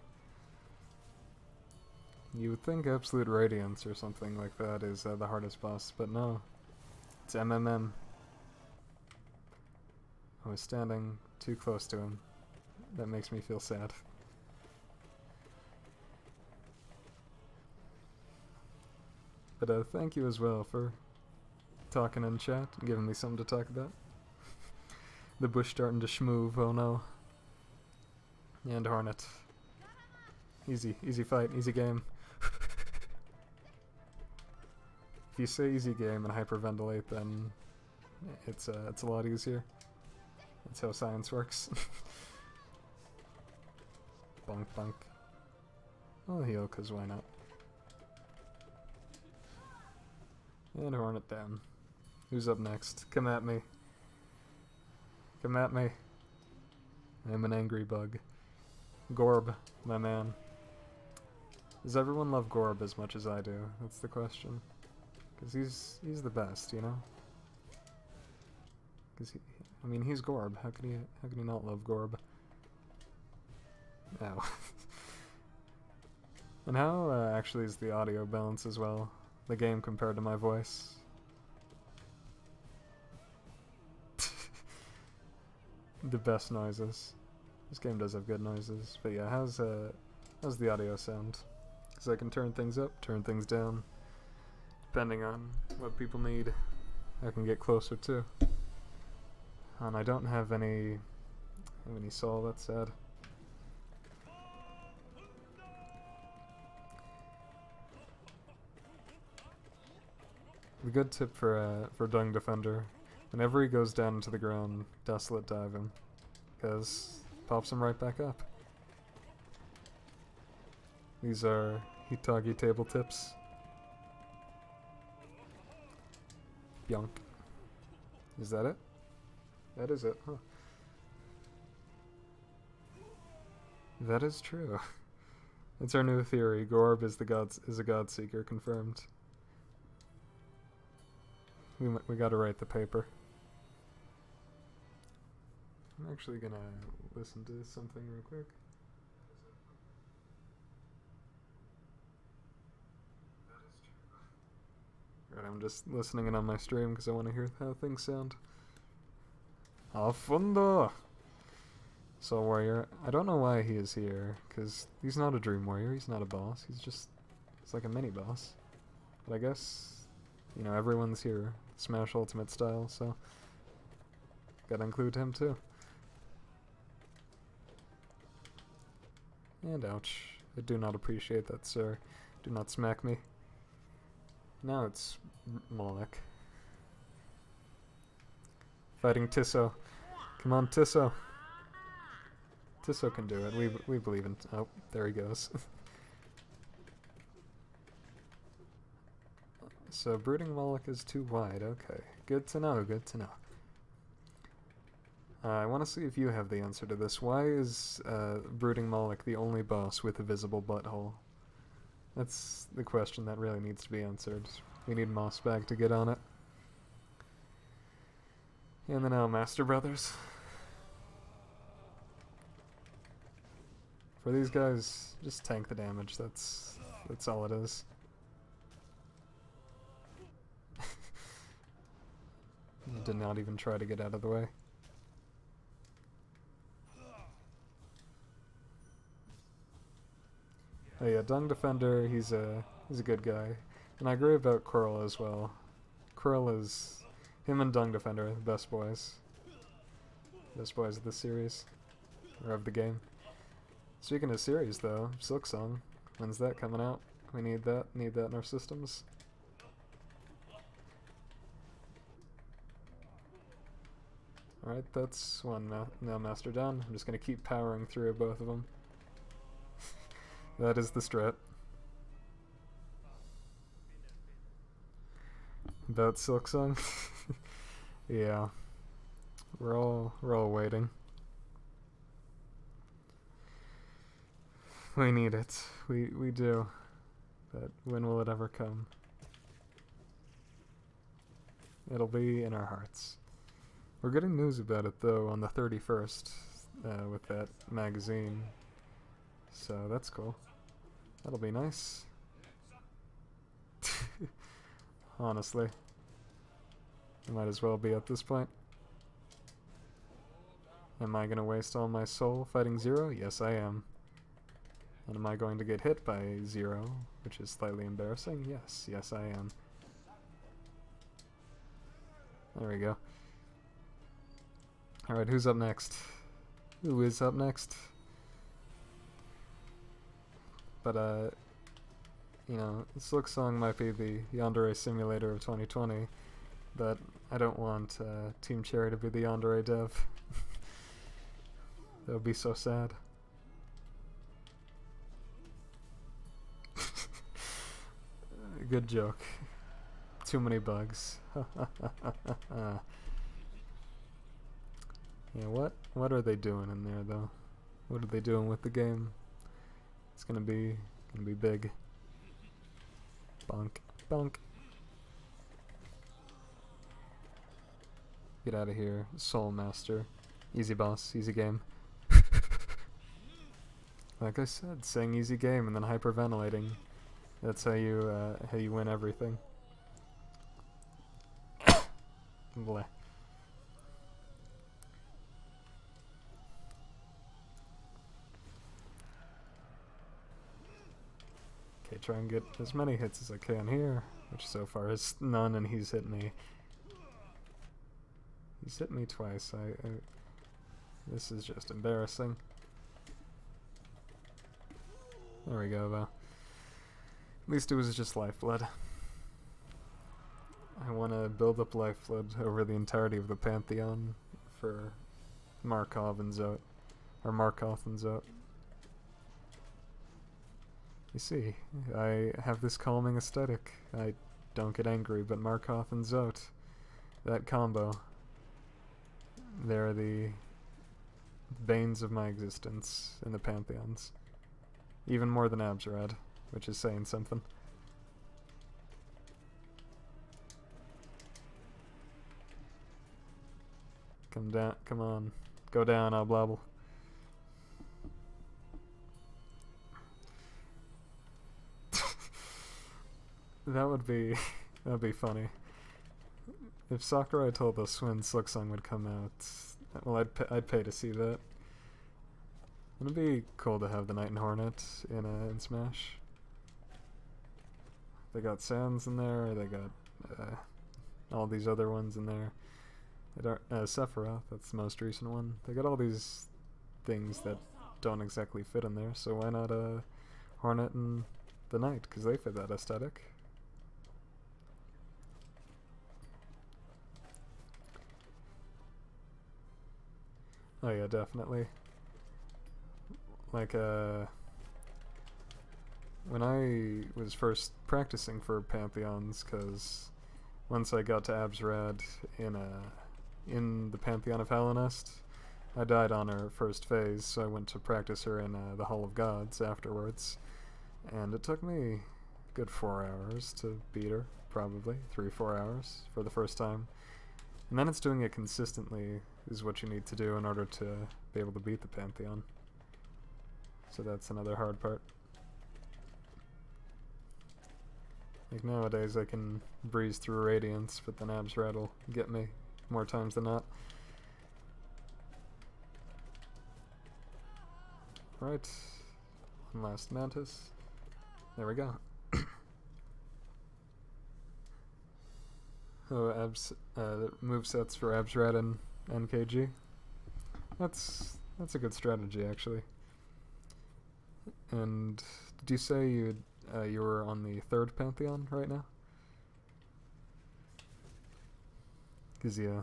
You would think Absolute Radiance or something like that is the hardest boss, but no. It's MMM. I was standing too close to him. That makes me feel sad. But thank you as well for talking in chat and giving me something to talk about. The bush starting to schmoove, oh no. And Hornet. Easy fight, easy game. If you say easy game and hyperventilate, then it's a lot easier. That's how science works. Bonk bonk. I'll heal, cause why not? And Hornet down. Who's up next? Come at me. Come at me. I'm an angry bug. Gorb, my man. Does everyone love Gorb as much as I do? That's the question. Because he's the best, you know? Because I mean, he's Gorb. How can he not love Gorb? Ow. And how actually is the audio balance as well? The game compared to my voice? The best noises. This game does have good noises, but yeah, how's the audio sound? Because I can turn things up, turn things down, depending on what people need. I can get closer too. And I don't have any soul. That's sad. The good tip for Dung Defender: whenever he goes down into the ground, Desolate dive him, because pops him right back up. These are Hitagi table tips. Yonk. Is that it? That is it, huh? That is true. It's our new theory. Gorb is a god seeker, confirmed. We gotta write the paper. I'm actually gonna listen to something real quick. Right, I'm just listening in on my stream because I want to hear how things sound. Afundo! Soul Warrior. I don't know why he is here, because he's not a Dream Warrior, he's not a boss, he's just It's like a mini boss. But I guess, you know, everyone's here, Smash Ultimate style, so gotta include him too. And ouch. I do not appreciate that, sir. Do not smack me. Now it's Moloch. Fighting Tisso. Come on, Tisso. Tisso can do it. We believe in... Oh, there he goes. So, Brooding Moloch is too wide. Okay. Good to know, good to know. I want to see if you have the answer to this. Why is Brooding Moloch the only boss with a visible butthole? That's the question that really needs to be answered. We need Mossbag to get on it. And then Master Brothers. For these guys, just tank the damage. That's all it is. Did not even try to get out of the way. Oh yeah, Dung Defender, he's a good guy. And I agree about Quirrell as well. Quirrell is... Him and Dung Defender are the best boys. Best boys of the series. Or of the game. Speaking of series though, Silksong. When's that coming out? We need that in our systems. Alright, that's one now master down. I'm just gonna keep powering through both of them. That is the strat. About Silksong? Yeah. We're all waiting. We need it. We do. But when will it ever come? It'll be in our hearts. We're getting news about it though on the 31st with that magazine. So that's cool. That'll be nice. Honestly. I might as well be at this point. Am I gonna waste all my soul fighting Zero? Yes, I am. And am I going to get hit by Zero, which is slightly embarrassing? Yes, yes I am. There we go. Alright, who's up next? Who is up next? But, you know, Silksong might be the Yandere simulator of 2020, but I don't want Team Cherry to be the Yandere dev. That would be so sad. Good joke. Too many bugs. Yeah, what are they doing in there though? What are they doing with the game? It's gonna be big. Bonk. Bonk. Get out of here, Soul Master. Easy boss, easy game. Like I said, saying easy game and then hyperventilating. That's how you win everything. Bleh. Okay, try and get as many hits as I can here, which so far is none, and he's hit me. He's hit me twice. This is just embarrassing. There we go, though. At least it was just Lifeblood. I want to build up Lifeblood over the entirety of the Pantheon for Markov and Zote. Or Markoth and Zote. You see, I have this calming aesthetic. I don't get angry, but Markoth and Zote, that combo, they're the banes of my existence in the Pantheons. Even more than Abzerad, which is saying something. Come down, come on. Go down, Oblobble. That'd be funny. If Sakurai told us when Silksong would come out, well, I'd pay to see that. It'd be cool to have the Knight and Hornet in Smash. They got Sans in there, they got all these other ones in there. Sephiroth, that's the most recent one. They got all these things that don't exactly fit in there, so why not Hornet and the Knight, because they fit that aesthetic. Oh yeah, definitely. Like, when I was first practicing for Pantheons, because once I got to Absrad in the Pantheon of Hallownest, I died on her first phase, so I went to practice her in the Hall of Gods afterwards. And it took me a good 4 hours to beat her, probably 3-4 hours for the first time. And then it's doing it consistently is what you need to do in order to be able to beat the Pantheon. So that's another hard part. Like nowadays I can breeze through Radiance, but then Absrad will get me more times than not. Right, one last Mantis. There we go. Oh, movesets for Absrad and NKG. That's a good strategy, actually. And did you say you were on the 3rd Pantheon right now? Because yeah,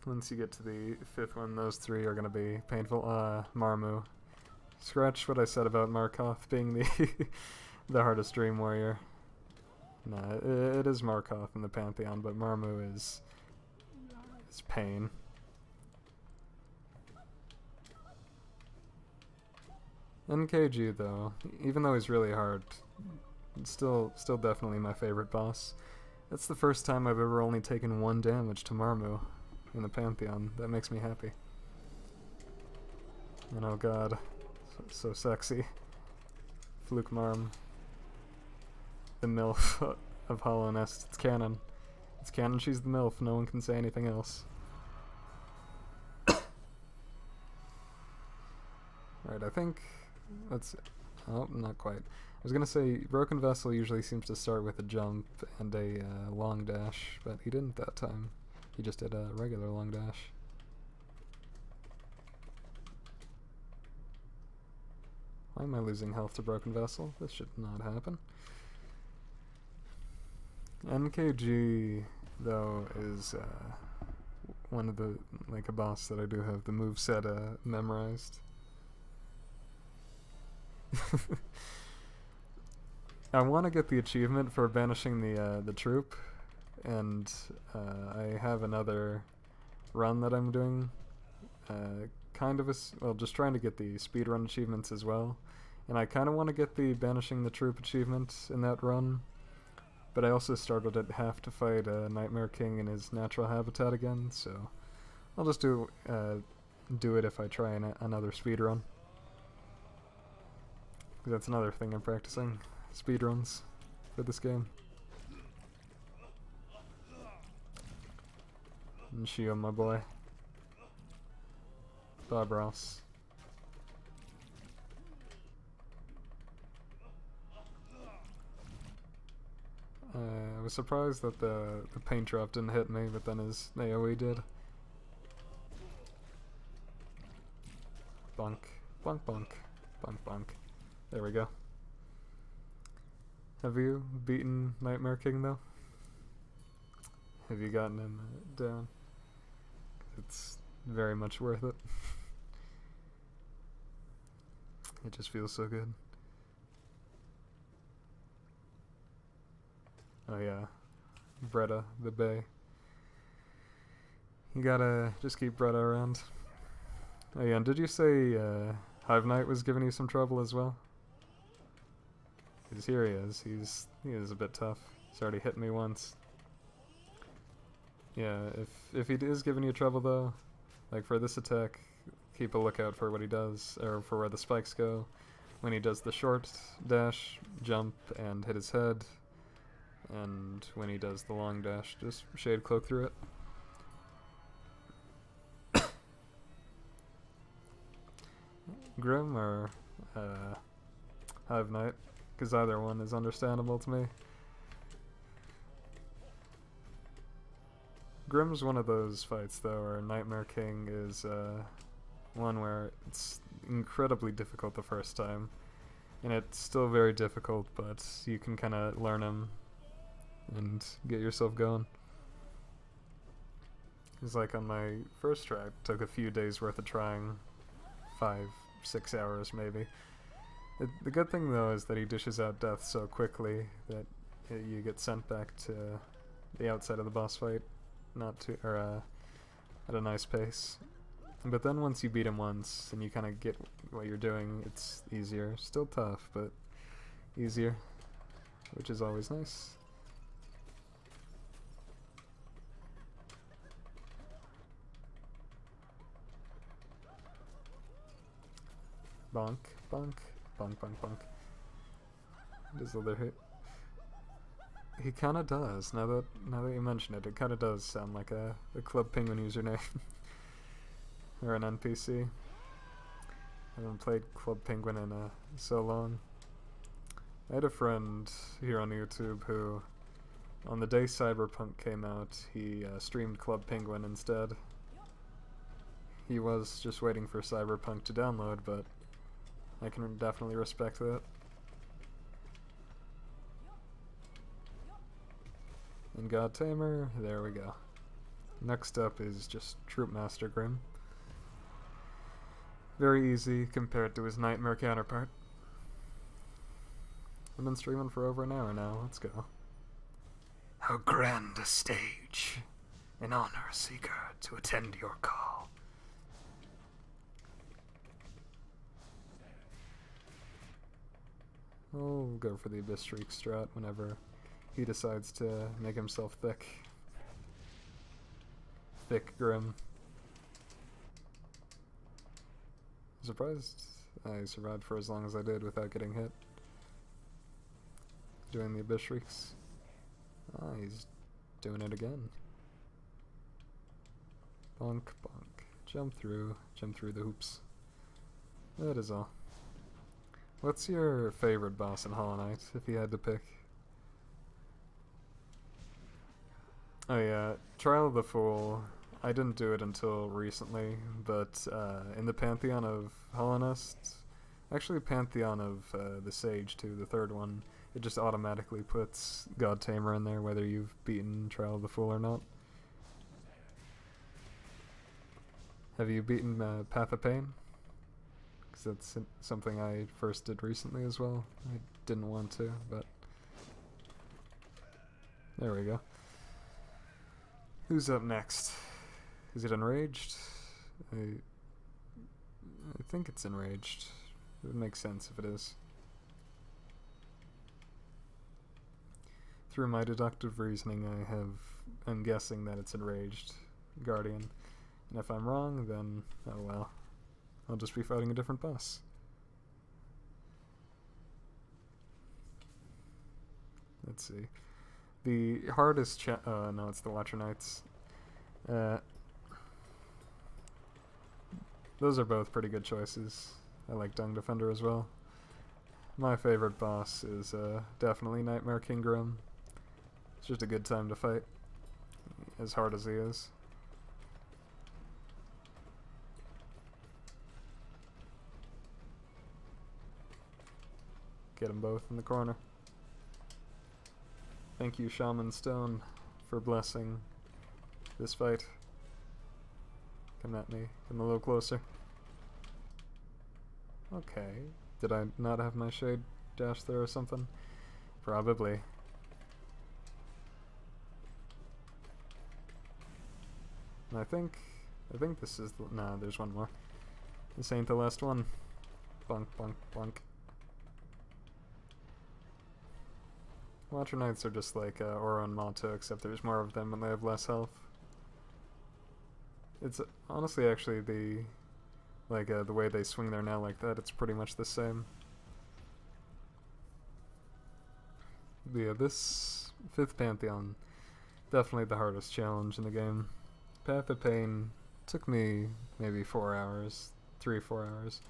once you get to the 5th one, those 3 are going to be painful. Marmu. Scratch what I said about Markoth being the the hardest Dream Warrior. Nah, it is Markoth in the Pantheon, but Marmu is pain. NKG though, even though he's really hard, still definitely my favorite boss. That's the first time I've ever only taken 1 damage to Marmu in the Pantheon. That makes me happy. And oh god, so sexy. Fluke Marm. The MILF of Hallownest. It's canon. It's canon, she's the MILF. No one can say anything else. Alright, I think that's... Oh, not quite. I was gonna say, Broken Vessel usually seems to start with a jump and a long dash, but he didn't that time. He just did a regular long dash. Why am I losing health to Broken Vessel? This should not happen. NKG, though, is one of the, like, a boss that I do have the moveset memorized. I want to get the achievement for banishing the troop, and I have another run that I'm doing, kind of well, just trying to get the speedrun achievements as well, and I kind of want to get the banishing the troop achievement in that run, but I also started at half to fight Nightmare King in his natural habitat again, so I'll just do it if I try another speedrun. That's another thing I'm practicing, speedruns for this game. And Shio, my boy. Bob Ross. I was surprised that the paint drop didn't hit me, but then his AoE did. Bonk. Bonk bonk. Bonk bonk. There we go. Have you beaten Nightmare King, though? Have you gotten him down? It's very much worth it. It just feels so good. Oh yeah, Bretta, the Bay. You gotta just keep Bretta around. Oh yeah, and did you say Hive Knight was giving you some trouble as well? Because here he is. He is a bit tough. He's already hit me once. Yeah, if he is giving you trouble though, like for this attack, keep a lookout for what he does, or for where the spikes go. When he does the short dash, jump, and hit his head, and when he does the long dash, just Shade Cloak through it. Grim or Hive Knight, because either one is understandable to me. Grimm's one of those fights, though, where Nightmare King is one where it's incredibly difficult the first time, and it's still very difficult, but you can kind of learn him and get yourself going. It's like on my first try, it took a few days worth of trying, 5-6 hours maybe. The good thing though is that he dishes out death so quickly that you get sent back to the outside of the boss fight, at a nice pace. But then once you beat him once and you kind of get what you're doing, it's easier. Still tough, but easier, which is always nice. Bonk, bonk, bonk, bonk, bonk. His other hit. He kinda does, now that you mention it, it kinda does sound like a Club Penguin username. Or an NPC. I haven't played Club Penguin in so long. I had a friend here on YouTube who, on the day Cyberpunk came out, he streamed Club Penguin instead. He was just waiting for Cyberpunk to download, but I can definitely respect that. And God Tamer, there we go. Next up is just Troop Master Grimm. Very easy compared to his Nightmare counterpart. I've been streaming for over an hour now, let's go. How grand a stage! An honor seeker to attend your call. I'll go for the Abyss Shriek strat whenever he decides to make himself thick. Thick Grimm. Surprised I survived for as long as I did without getting hit. Doing the Abyss Shrieks. Ah, he's doing it again. Bonk, bonk. Jump through the hoops. That is all. What's your favorite boss in Hollow Knight, if you had to pick? Oh yeah, Trial of the Fool. I didn't do it until recently, but in the Pantheon of Hallownest, actually Pantheon of the Sage too, the third one, it just automatically puts God Tamer in there whether you've beaten Trial of the Fool or not. Have you beaten Path of Pain? Because that's something I first did recently as well. I didn't want to, but there we go. Who's up next? Is it Enraged? I think it's Enraged. It would make sense if it is. Through my deductive reasoning, I'm guessing that it's Enraged Guardian. And if I'm wrong, then oh well. I'll just be fighting a different boss. Let's see. The hardest no, it's the Watcher Knights. Those are both pretty good choices. I like Dung Defender as well. My favorite boss is definitely Nightmare King Grimm. It's just a good time to fight, as hard as he is. Get them both in the corner. Thank you, Shaman Stone, for blessing this fight. Come at me. Come a little closer. Okay. Did I not have my shade dash there or something? Probably. And I think this is the... Nah, there's one more. This ain't the last one. Bonk, bonk, bonk. Watcher Knights are just like Oro and Mato, except there's more of them and they have less health. It's honestly actually the way they swing there now like that, it's pretty much the same. But yeah, this 5th Pantheon, definitely the hardest challenge in the game. Path of Pain took me maybe 4 hours, 3-4 hours.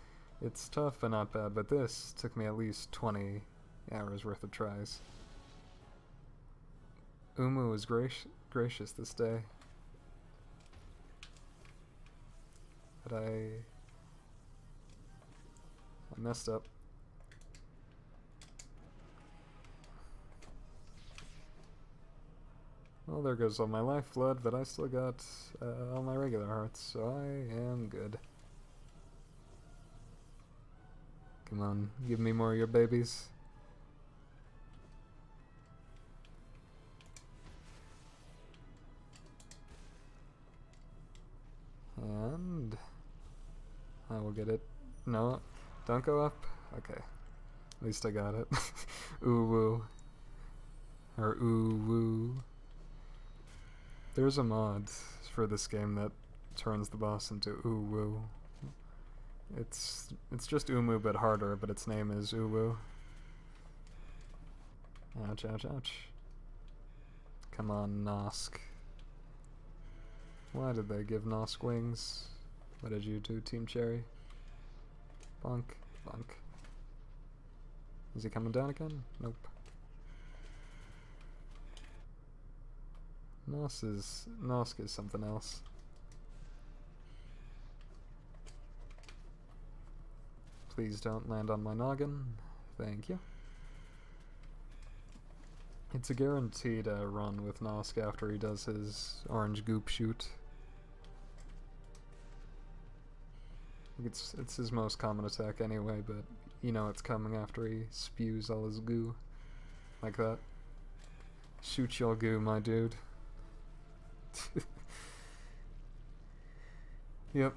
It's tough but not bad, but this took me at least 20 hours worth of tries. Umu was gracious this day. But I messed up. Well, there goes all my lifeblood, but I still got all my regular hearts, so I am good. Come on, give me more of your babies. And I will get it. No, don't go up. Okay, at least I got it. Ooh woo. Or ooh woo. There's a mod for this game that turns the boss into ooh woo. It's just Umu but harder, but its name is Uwu. Ouch, ouch, ouch. Come on, Nosk. Why did they give Nosk wings? What did you do, Team Cherry? Bonk, bonk. Is he coming down again? Nope. Nosk is something else. Please don't land on my noggin. Thank you. It's a guaranteed run with Nosk after he does his orange goop shoot. It's his most common attack anyway, but you know it's coming after he spews all his goo. Like that. Shoot your goo, my dude. Yep.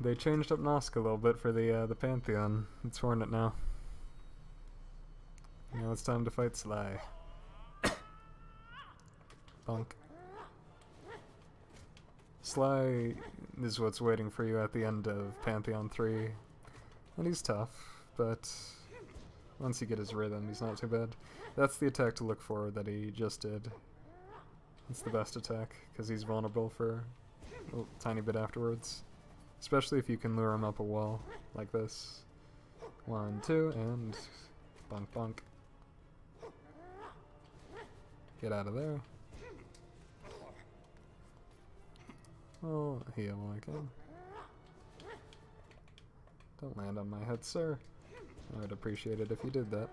They changed up Nosk a little bit for the Pantheon. It's Hornet now. Now it's time to fight Sly. Bonk. Sly is what's waiting for you at the end of Pantheon 3. And he's tough, but once you get his rhythm, he's not too bad. That's the attack to look for that he just did. It's the best attack, because he's vulnerable for a tiny bit afterwards. Especially if you can lure him up a wall, like this. 1, 2, and bonk bonk. Get out of there. I'll heal while I can. Don't land on my head, sir. I would appreciate it if you did that.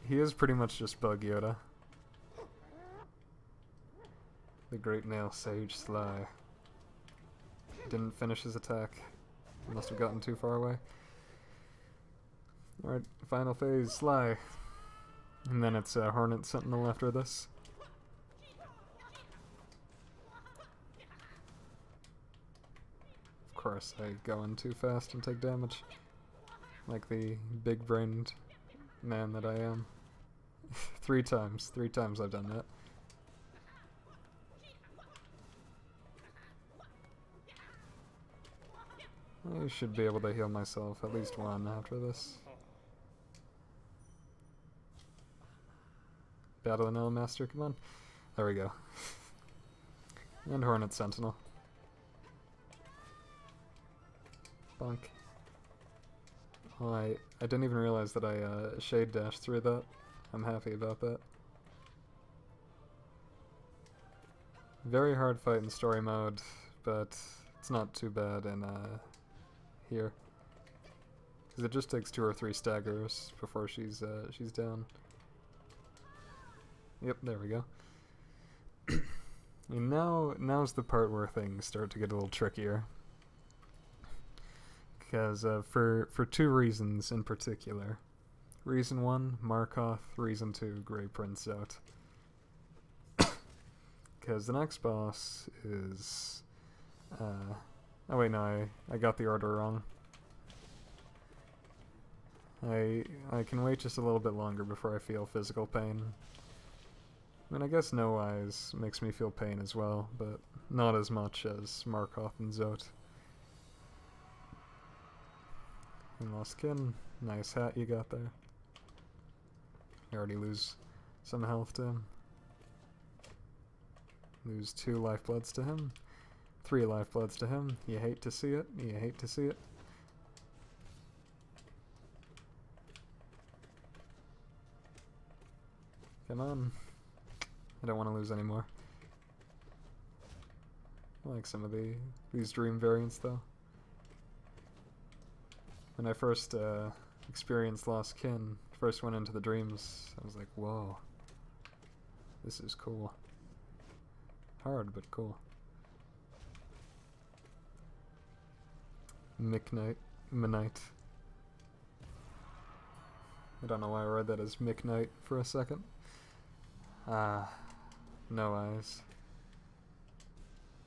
He is pretty much just Bug Yoda. The great male sage Sly. Didn't finish his attack. Must have gotten too far away. Alright, final phase, Sly. And then it's Hornet Sentinel after this. Of course, I go in too fast and take damage. Like the big-brained man that I am. 3 times. 3 times I've done that. I should be able to heal myself at least 1 after this. Battle an Master, come on. There we go. And Hornet Sentinel. Bonk. Oh, I didn't even realize that I shade dashed through that. I'm happy about that. Very hard fight in story mode, but it's not too bad in here. Because it just takes 2 or 3 staggers before she's down. Yep, there we go. And now's the part where things start to get a little trickier. Because for 2 reasons in particular. Reason 1, Markoth. Reason 2, Grey Prince Zout. Because the next boss is... oh wait, no, I got the order wrong. I can wait just a little bit longer before I feel physical pain. I mean, I guess No Eyes makes me feel pain as well, but not as much as Markoth and Zout. And Lost Kin, nice hat you got there. You already lose some health to him. Lose 2 lifebloods to him. 3 lifebloods to him. You hate to see it. You hate to see it. Come on. I don't want to lose any more. I like some of these dream variants though. When I first experienced Lost Kin, first went into the dreams, I was like, whoa, this is cool. Hard, but cool. Midnight. I don't know why I read that as McKnight for a second. No eyes.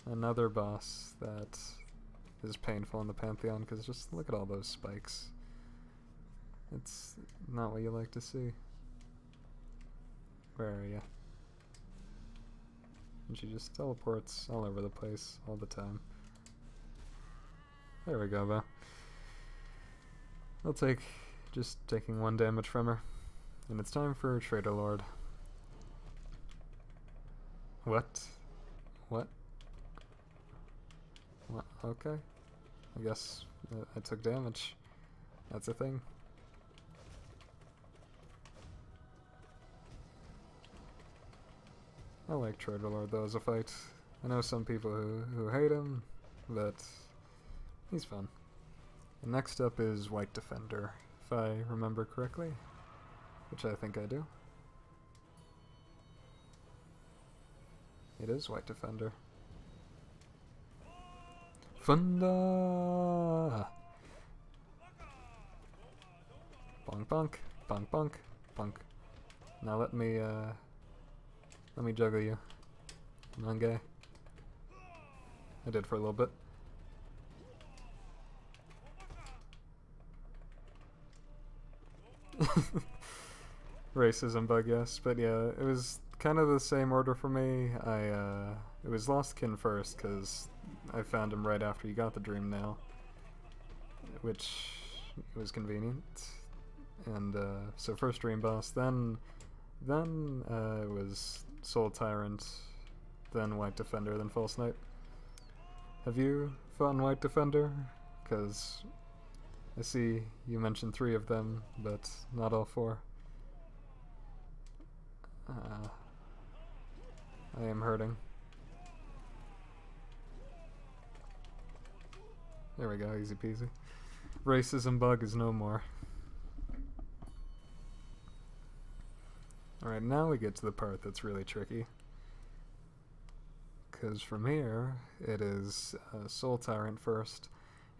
Another boss that is painful in the Pantheon, because just look at all those spikes. It's not what you like to see. Where are you? And she just teleports all over the place all the time. There we go, though. I'll take just taking 1 damage from her. And it's time for Trader Lord. What? What? What? Okay. I guess I took damage. That's a thing. I like Trader Lord though as a fight. I know some people who hate him, but he's fun. And next up is White Defender, if I remember correctly, which I think I do. It is White Defender. Funda! Bonk bonk, bonk bonk, bonk. Now let me juggle you. Come on, guy. I did for a little bit. Racism bug, yes, but yeah, it was kind of the same order for me. It was Lost Kin first, because I found him right after you got the Dream Nail, which was convenient. And so first Dream Boss, then it was Soul Tyrant, then White Defender, then False Knight. Have you fought White Defender? Because I see you mentioned 3 of them, but not all 4. I am hurting. There we go, easy peasy. Racism bug is no more. Alright, now we get to the part that's really tricky. Because from here, it is Soul Tyrant first,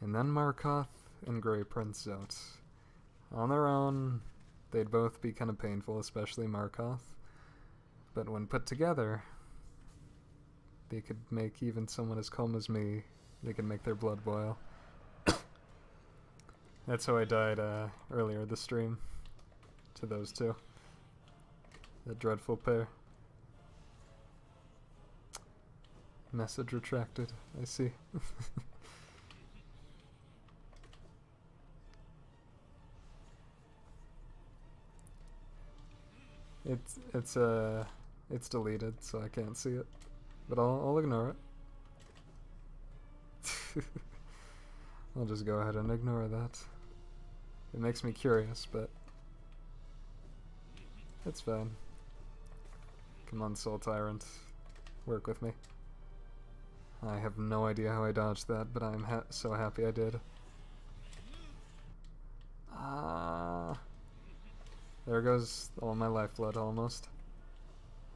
and then Markoth and Grey Prince Zote. On their own, they'd both be kind of painful, especially Markoth. But when put together, they could make even someone as calm as me, they could make their blood boil. That's how I died earlier this stream, to those 2. The dreadful pair. Message retracted, I see. It's deleted, so I can't see it. But I'll ignore it. I'll just go ahead and ignore that. It makes me curious, but it's fine. Come on, Soul Tyrant. Work with me. I have no idea how I dodged that, but I'm so happy I did. There goes all my lifeblood, almost.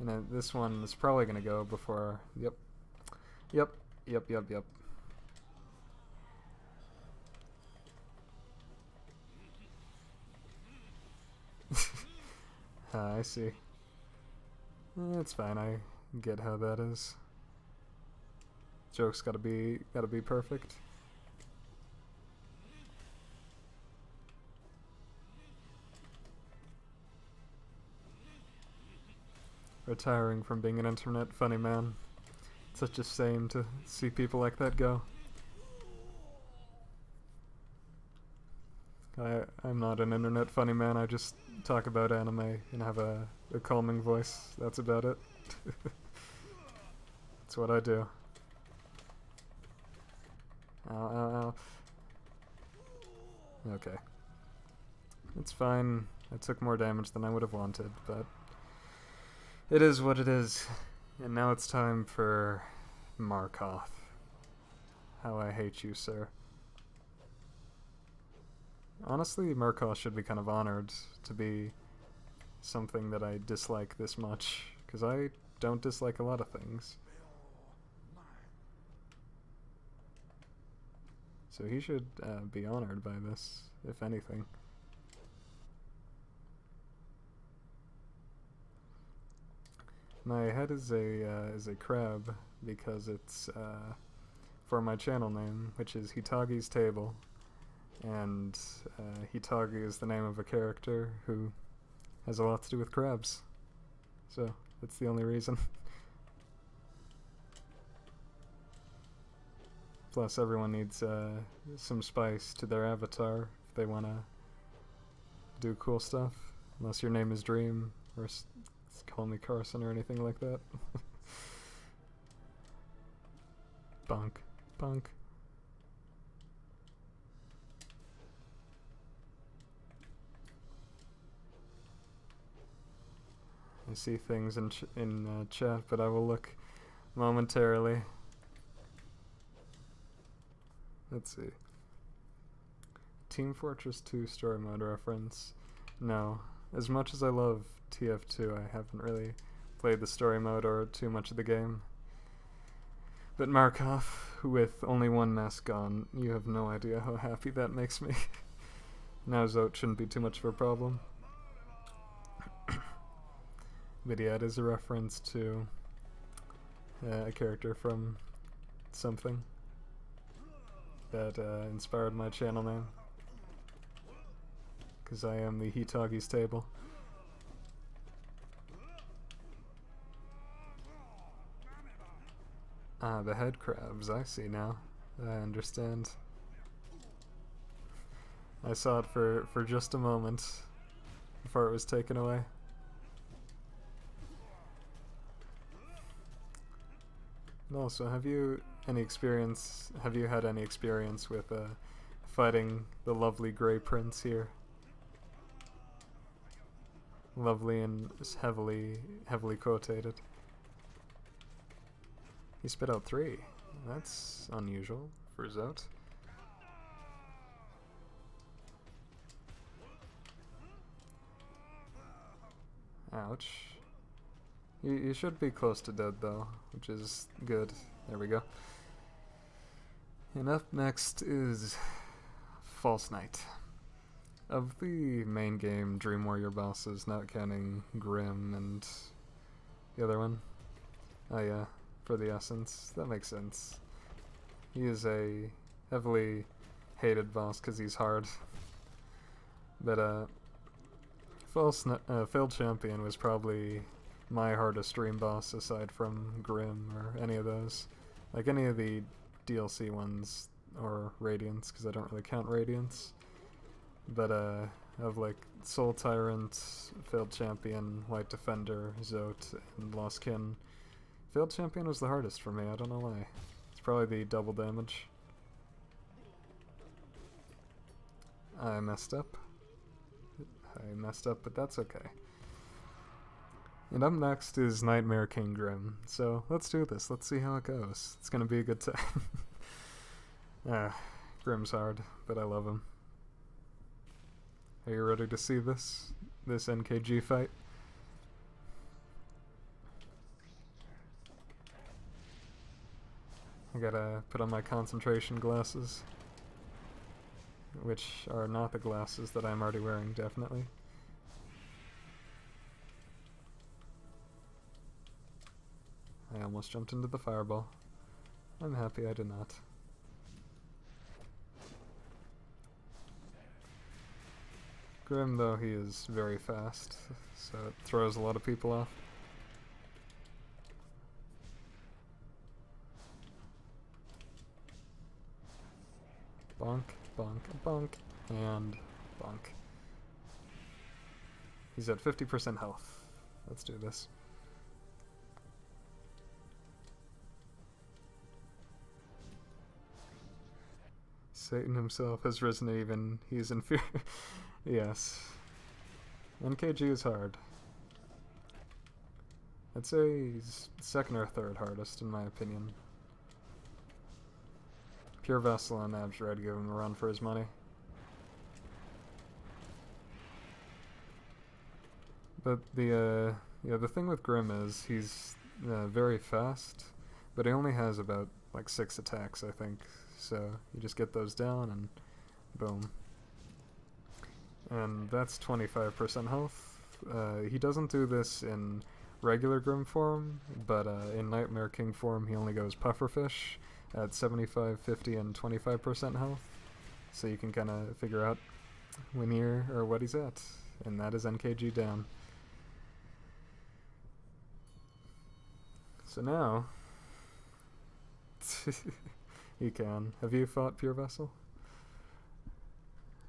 And this one is probably gonna go before... Yep. I see. It's fine, I get how that is. Joke's gotta be perfect. Retiring from being an internet funny man. It's such a shame to see people like that go. I'm not an internet funny man, I just talk about anime and have a calming voice. That's about it. That's what I do. Ow, ow, ow. Okay. It's fine. I took more damage than I would have wanted, but it is what it is. And now it's time for Markoth. how I hate you, sir. Honestly, Murkoff should be kind of honored to be something that I dislike this much, because I don't dislike a lot of things. So he should be honored by this, if anything. My head is a crab because it's for my channel name, which is Hitagi's Table, and Hitagi is the name of a character who has a lot to do with crabs. So that's the only reason. Plus, everyone needs some spice to their avatar if they want to do cool stuff. Unless your name is Dream, or call me Carson, or anything like that. Bonk. Bonk. I see things in chat, but I will look momentarily. Let's see. Team Fortress 2 story mode reference. No. As much as I love TF2, I haven't really played the story mode or too much of the game. But Murkoff, with only one mask gone, you have no idea how happy that makes me. Now Zote shouldn't be too much of a problem. But yeah, it is a reference to a character from something that inspired my channel name, because I am the Hitagi's Table. Ah, the head crabs, I see now. I understand. I saw it for just a moment before it was taken away. And also, have you had any experience with fighting the lovely Grey Prince here? Lovely and heavily quotated. He spit out 3. That's unusual for Zote. Ouch. You should be close to dead though, which is good. There we go. And up next is False Knight. Of the main game Dream Warrior bosses, not counting Grim and the other one. Oh yeah, for the essence. That makes sense. He is a heavily hated boss because he's hard. But Failed Champion was probably my hardest dream boss aside from Grim or any of those. Like any of the DLC ones or Radiance, because I don't really count Radiance. But of like Soul Tyrant, Failed Champion, White Defender, Zote, and Lost Kin, Failed Champion was the hardest for me, I don't know why. It's probably the double damage. I messed up, but that's okay. And up next is Nightmare King Grim. So let's do this. Let's see how it goes. It's gonna be a good time. Grim's hard, but I love him. Are you ready to see this NKG fight? I gotta put on my concentration glasses, which are not the glasses that I'm already wearing, definitely. I almost jumped into the fireball. I'm happy I did not. Grim, though, he is very fast, so it throws a lot of people off. Bonk, bonk, bonk, and bonk. He's at 50% health. Let's do this. Satan himself has risen even. He's in fear. Yes. NKG is hard. I'd say he's second or third hardest in my opinion. Pure Vessel and Abjured give him a run for his money. But the thing with Grim is he's very fast, but he only has about like 6 attacks, I think. So you just get those down and boom. And that's 25% health. He doesn't do this in regular Grim form, but in Nightmare King form he only goes Pufferfish at 75, 50, and 25% health. So you can kind of figure out when or what he's at. And that is NKG down. So now, you can. Have you fought Pure Vessel?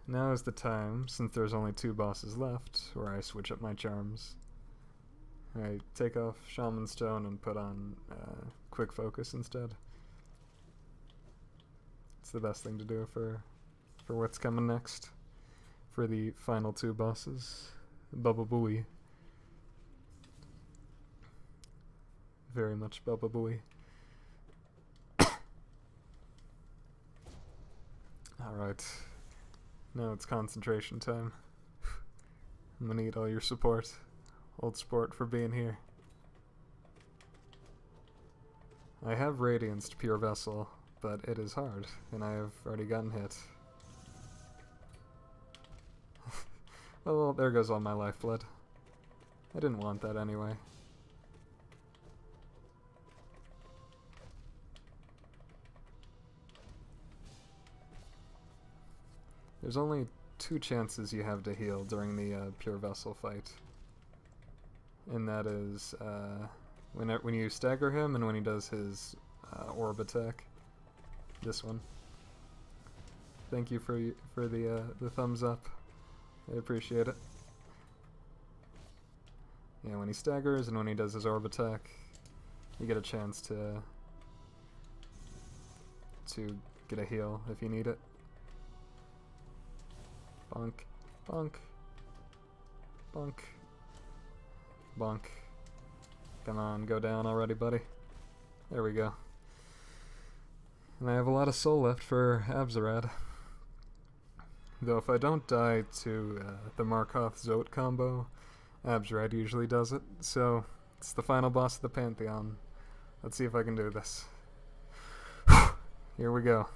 Now is the time, since there's only 2 bosses left, where I switch up my charms. I take off Shaman Stone and put on Quick Focus instead. It's the best thing to do for what's coming next. For the final 2 bosses. Bubba Booey. Very much Bubba Booey. Alright. Now it's concentration time. I'm gonna need all your support. Old sport for being here. I have Radianced Pure Vessel, but it is hard, and I have already gotten hit. Well, there goes all my lifeblood. I didn't want that anyway. There's only 2 chances you have to heal during the Pure Vessel fight. And that is when you stagger him and when he does his orb attack. This one. Thank you for the thumbs up. I appreciate it. Yeah, when he staggers and when he does his orb attack, you get a chance to get a heal if you need it. Bonk, bonk, bonk, bonk. Come on, go down already, buddy. There we go. And I have a lot of soul left for Abzerad. Though if I don't die to the Markoth Zote combo, Abzerad usually does it. So, it's the final boss of the Pantheon. Let's see if I can do this. Here we go.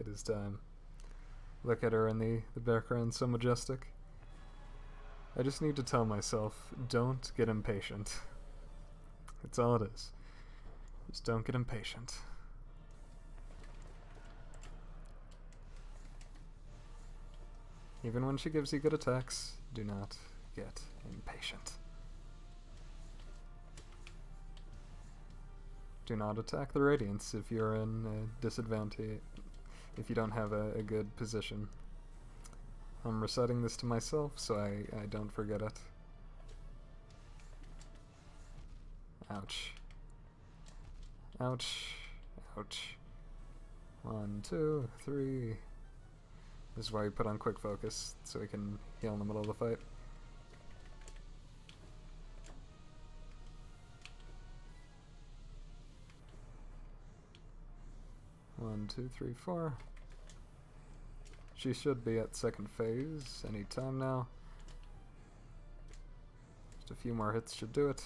It is time. Look at her in the background, so majestic. I just need to tell myself, don't get impatient. That's all it is. Just don't get impatient. Even when she gives you good attacks, do not get impatient. Do not attack the Radiance if you're in a disadvantage, if you don't have a good position. I'm reciting this to myself so I don't forget it. Ouch. Ouch. Ouch. 1, 2, 3. This is why we put on Quick Focus, so we can heal in the middle of the fight. One, 2, 3, 4. She should be at second phase any time now. Just a few more hits should do it.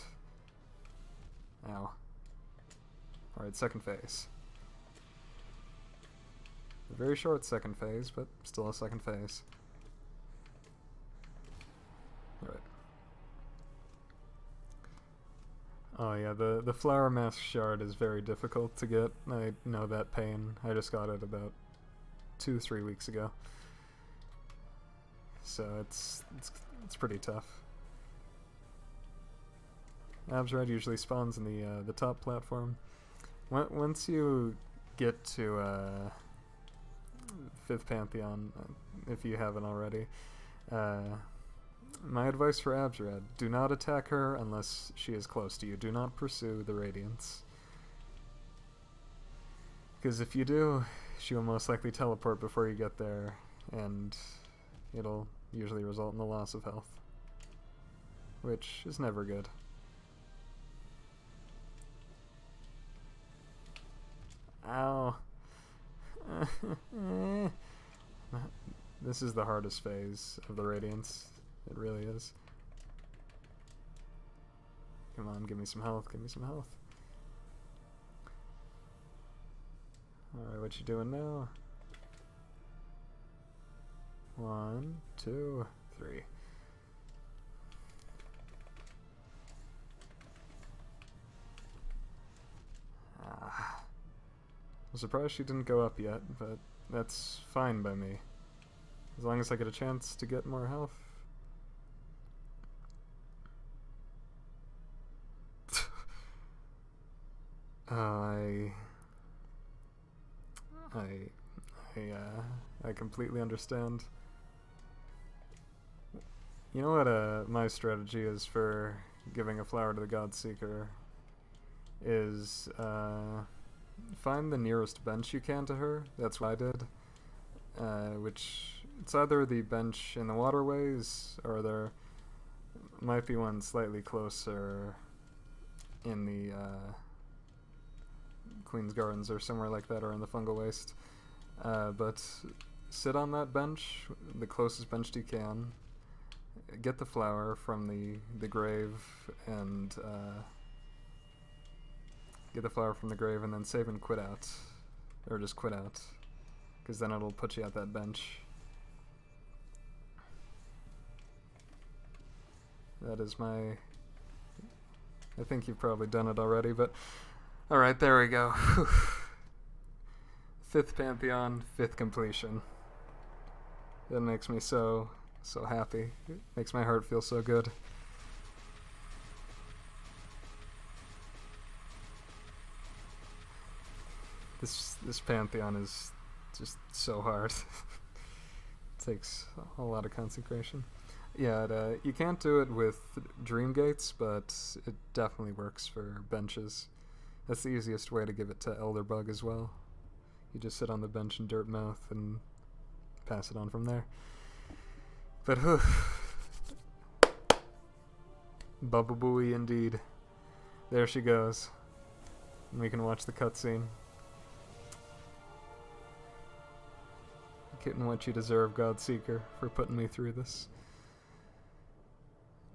Ow. Alright, second phase. A very short second phase, but still a second phase. Alright. Oh yeah, the Flower Mask Shard is very difficult to get. I know that pain. I just got it about 2-3 weeks ago. So it's pretty tough. Abzerad usually spawns in the top platform. Once you get to 5th Pantheon, if you haven't already, my advice for Abzerad, do not attack her unless she is close to you. Do not pursue the Radiance. Because if you do, she will most likely teleport before you get there, and it'll usually result in the loss of health. Which is never good. Ow. This is the hardest phase of the Radiance. It really is. Come on, give me some health, give me some health. Alright, what you doing now? 1, 2, 3. I'm surprised she didn't go up yet, but that's fine by me. As long as I get a chance to get more health. I completely understand. You know what my strategy is for giving a flower to the Godseeker is find the nearest bench you can to her. That's what I did. Which it's either the bench in the waterways or there might be one slightly closer in the Queen's Gardens or somewhere like that, or in the Fungal Waste. But sit on that bench, the closest bench you can, get the flower from the grave, and get the flower from the grave, and then save and quit out. Or just quit out. Because then it'll put you at that bench. That is my... I think you've probably done it already, but... Alright, there we go. 5th Pantheon, 5th completion. That makes me so happy. It makes my heart feel so good. This Pantheon is just so hard. It takes a lot of concentration. Yeah, you can't do it with Dream Gates, but it definitely works for benches. That's the easiest way to give it to Elderbug as well. You just sit on the bench in Dirtmouth and pass it on from there. But Bubble Booey indeed. There she goes. And we can watch the cutscene. Getting what you deserve, Godseeker, for putting me through this.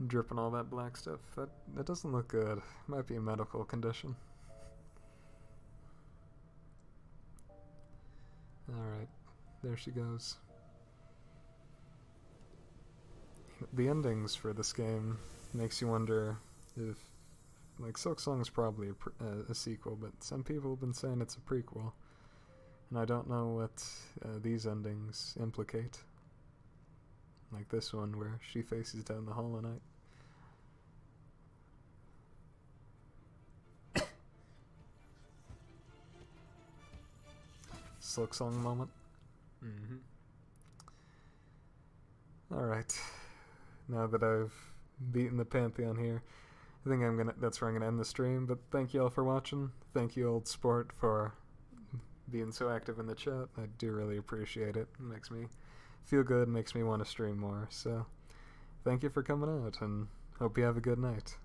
Dripping all that black stuff. That doesn't look good. Might be a medical condition. Alright, there she goes. The endings for this game makes you wonder if, like, Silksong's probably a sequel, but some people have been saying it's a prequel. And I don't know what these endings implicate. Like this one where she faces down the Hollow Knight. Silksong moment. Alright. Now that I've beaten the Pantheon here, I think that's where I'm gonna end the stream, but thank you all for watching. Thank you, Old Sport, for being so active in the chat. I do really appreciate it. It makes me feel good, makes me want to stream more. So, thank you for coming out, and hope you have a good night.